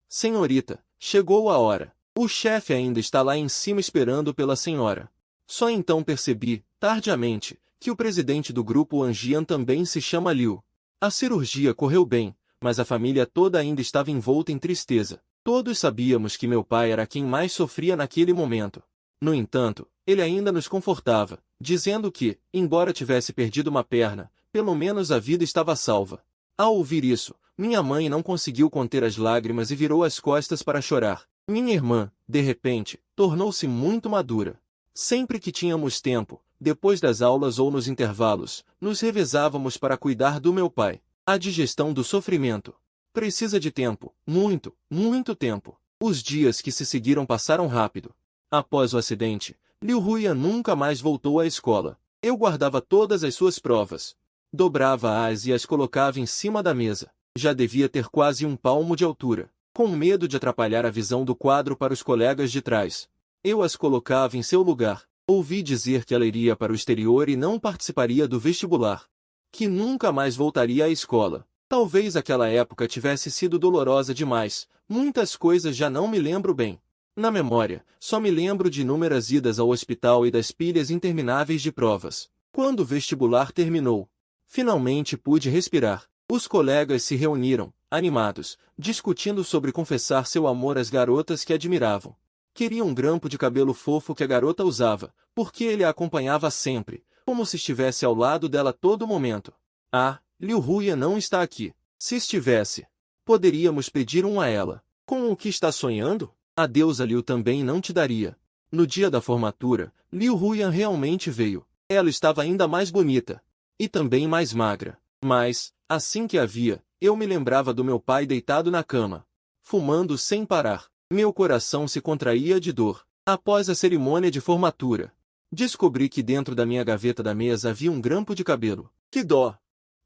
Senhorita, chegou a hora. O chefe ainda está lá em cima esperando pela senhora. Só então percebi, tardiamente, que o presidente do grupo Wanjian também se chama Liu. A cirurgia correu bem, mas a família toda ainda estava envolta em tristeza. Todos sabíamos que meu pai era quem mais sofria naquele momento. No entanto, ele ainda nos confortava, dizendo que, embora tivesse perdido uma perna, pelo menos a vida estava salva. Ao ouvir isso, minha mãe não conseguiu conter as lágrimas e virou as costas para chorar. Minha irmã, de repente, tornou-se muito madura. Sempre que tínhamos tempo, depois das aulas ou nos intervalos, nos revezávamos para cuidar do meu pai. A digestão do sofrimento precisa de tempo, muito, muito tempo. Os dias que se seguiram passaram rápido. Após o acidente, Liu Huiyan nunca mais voltou à escola. Eu guardava todas as suas provas. Dobrava-as e as colocava em cima da mesa. Já devia ter quase 1 palmo de altura. Com medo de atrapalhar a visão do quadro para os colegas de trás, eu as colocava em seu lugar. Ouvi dizer que ela iria para o exterior e não participaria do vestibular. Que nunca mais voltaria à escola. Talvez aquela época tivesse sido dolorosa demais. Muitas coisas já não me lembro bem. Na memória, só me lembro de inúmeras idas ao hospital e das pilhas intermináveis de provas. Quando o vestibular terminou, finalmente pude respirar. Os colegas se reuniram, animados, discutindo sobre confessar seu amor às garotas que admiravam. Queria um grampo de cabelo fofo que a garota usava, porque ele a acompanhava sempre, como se estivesse ao lado dela todo momento. Ah, Liu Huiyan não está aqui. Se estivesse, poderíamos pedir um a ela. Com o que está sonhando? A deusa Liu também não te daria. No dia da formatura, Liu Huiyan realmente veio. Ela estava ainda mais bonita. E também mais magra. Mas, assim que a via, eu me lembrava do meu pai deitado na cama, fumando sem parar. Meu coração se contraía de dor. Após a cerimônia de formatura, descobri que dentro da minha gaveta da mesa havia um grampo de cabelo. Que dó!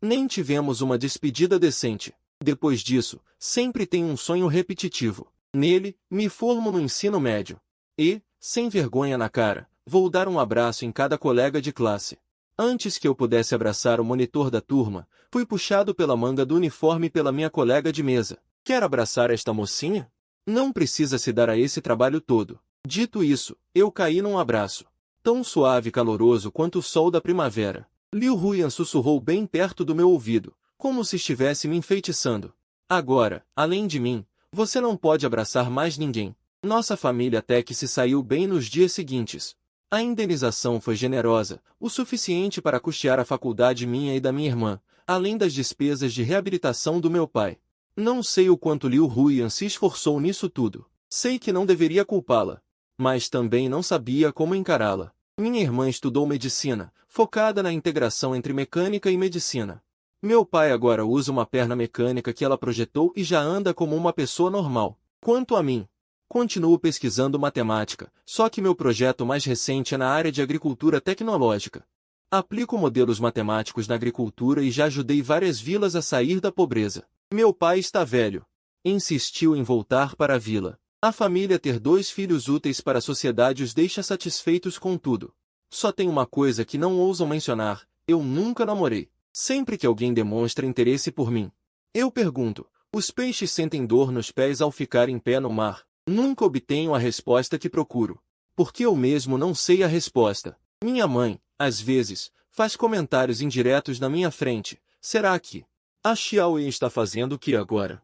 Nem tivemos uma despedida decente. Depois disso, sempre tenho um sonho repetitivo. Nele, me formo no ensino médio. E, sem vergonha na cara, vou dar um abraço em cada colega de classe. Antes que eu pudesse abraçar o monitor da turma, fui puxado pela manga do uniforme pela minha colega de mesa. Quer abraçar esta mocinha? Não precisa se dar a esse trabalho todo. Dito isso, eu caí num abraço. Tão suave e caloroso quanto o sol da primavera. Liu Huyan sussurrou bem perto do meu ouvido, como se estivesse me enfeitiçando. Agora, além de mim, você não pode abraçar mais ninguém. Nossa família até que se saiu bem nos dias seguintes. A indenização foi generosa, o suficiente para custear a faculdade minha e da minha irmã, além das despesas de reabilitação do meu pai. Não sei o quanto Liu Huyan se esforçou nisso tudo. Sei que não deveria culpá-la, mas também não sabia como encará-la. Minha irmã estudou medicina, focada na integração entre mecânica e medicina. Meu pai agora usa uma perna mecânica que ela projetou e já anda como uma pessoa normal. Quanto a mim, continuo pesquisando matemática, só que meu projeto mais recente é na área de agricultura tecnológica. Aplico modelos matemáticos na agricultura e já ajudei várias vilas a sair da pobreza. Meu pai está velho. Insistiu em voltar para a vila. A família ter 2 filhos úteis para a sociedade os deixa satisfeitos com tudo. Só tem uma coisa que não ousam mencionar: eu nunca namorei. Sempre que alguém demonstra interesse por mim, eu pergunto: os peixes sentem dor nos pés ao ficar em pé no mar? Nunca obtenho a resposta que procuro. Porque eu mesmo não sei a resposta. Minha mãe, às vezes, faz comentários indiretos na minha frente. Será que a Xiaoyu está fazendo o que agora?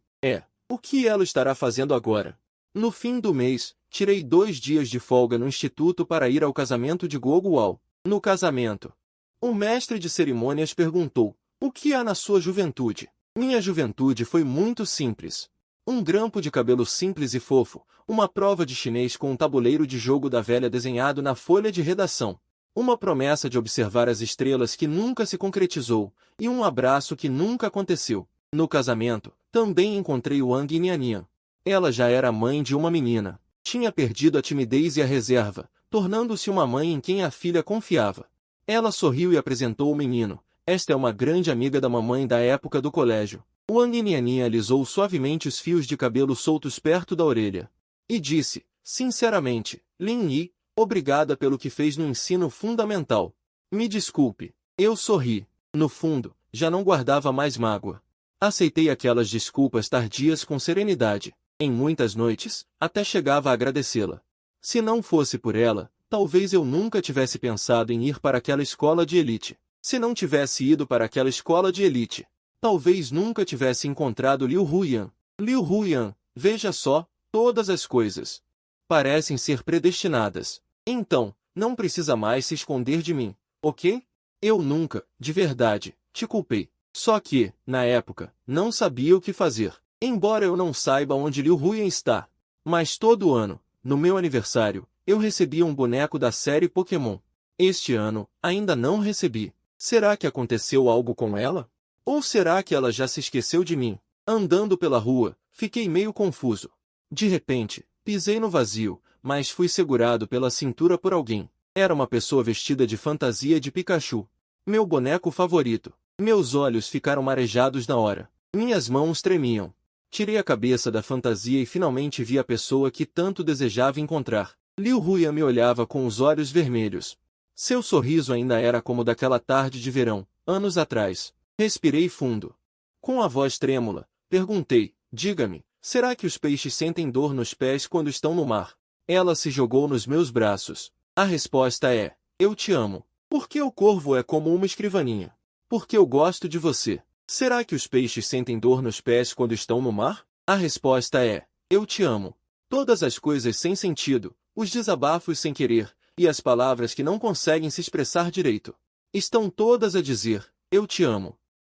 O que ela estará fazendo agora? No fim do mês, tirei 2 dias de folga no instituto para ir ao casamento de Guoguao. No casamento, o mestre de cerimônias perguntou: o que há na sua juventude? Minha juventude foi muito simples. Um grampo de cabelo simples e fofo, uma prova de chinês com um tabuleiro de jogo da velha desenhado na folha de redação, uma promessa de observar as estrelas que nunca se concretizou, e um abraço que nunca aconteceu. No casamento, também encontrei Wang Nianian. Ela já era mãe de uma menina. Tinha perdido a timidez e a reserva, tornando-se uma mãe em quem a filha confiava. Ela sorriu e apresentou o menino. Esta é uma grande amiga da mamãe da época do colégio. Wang Nianian alisou suavemente os fios de cabelo soltos perto da orelha. E disse, sinceramente: Lin Yi, obrigada pelo que fez no ensino fundamental. Me desculpe. Eu sorri. No fundo, já não guardava mais mágoa. Aceitei aquelas desculpas tardias com serenidade. Em muitas noites, até chegava a agradecê-la. Se não fosse por ela, talvez eu nunca tivesse pensado em ir para aquela escola de elite. Se não tivesse ido para aquela escola de elite, talvez nunca tivesse encontrado Liu Huyan. Liu Huyan, veja só, todas as coisas parecem ser predestinadas. Então, não precisa mais se esconder de mim, ok? Eu nunca, de verdade, te culpei. Só que, na época, não sabia o que fazer. Embora eu não saiba onde Liu Huyan está. Mas todo ano, no meu aniversário, eu recebia um boneco da série Pokémon. Este ano, ainda não recebi. Será que aconteceu algo com ela? Ou será que ela já se esqueceu de mim? Andando pela rua, fiquei meio confuso. De repente, pisei no vazio, mas fui segurado pela cintura por alguém. Era uma pessoa vestida de fantasia de Pikachu. Meu boneco favorito. Meus olhos ficaram marejados na hora. Minhas mãos tremiam. Tirei a cabeça da fantasia e finalmente vi a pessoa que tanto desejava encontrar. Liu Huyan me olhava com os olhos vermelhos. Seu sorriso ainda era como daquela tarde de verão, anos atrás. Respirei fundo. Com a voz trêmula, perguntei: diga-me, será que os peixes sentem dor nos pés quando estão no mar? Ela se jogou nos meus braços. A resposta é: eu te amo. Porque o corvo é como uma escrivaninha. Porque eu gosto de você. Será que os peixes sentem dor nos pés quando estão no mar? A resposta é: eu te amo. Todas as coisas sem sentido, os desabafos sem querer, e as palavras que não conseguem se expressar direito, estão todas a dizer: eu te amo.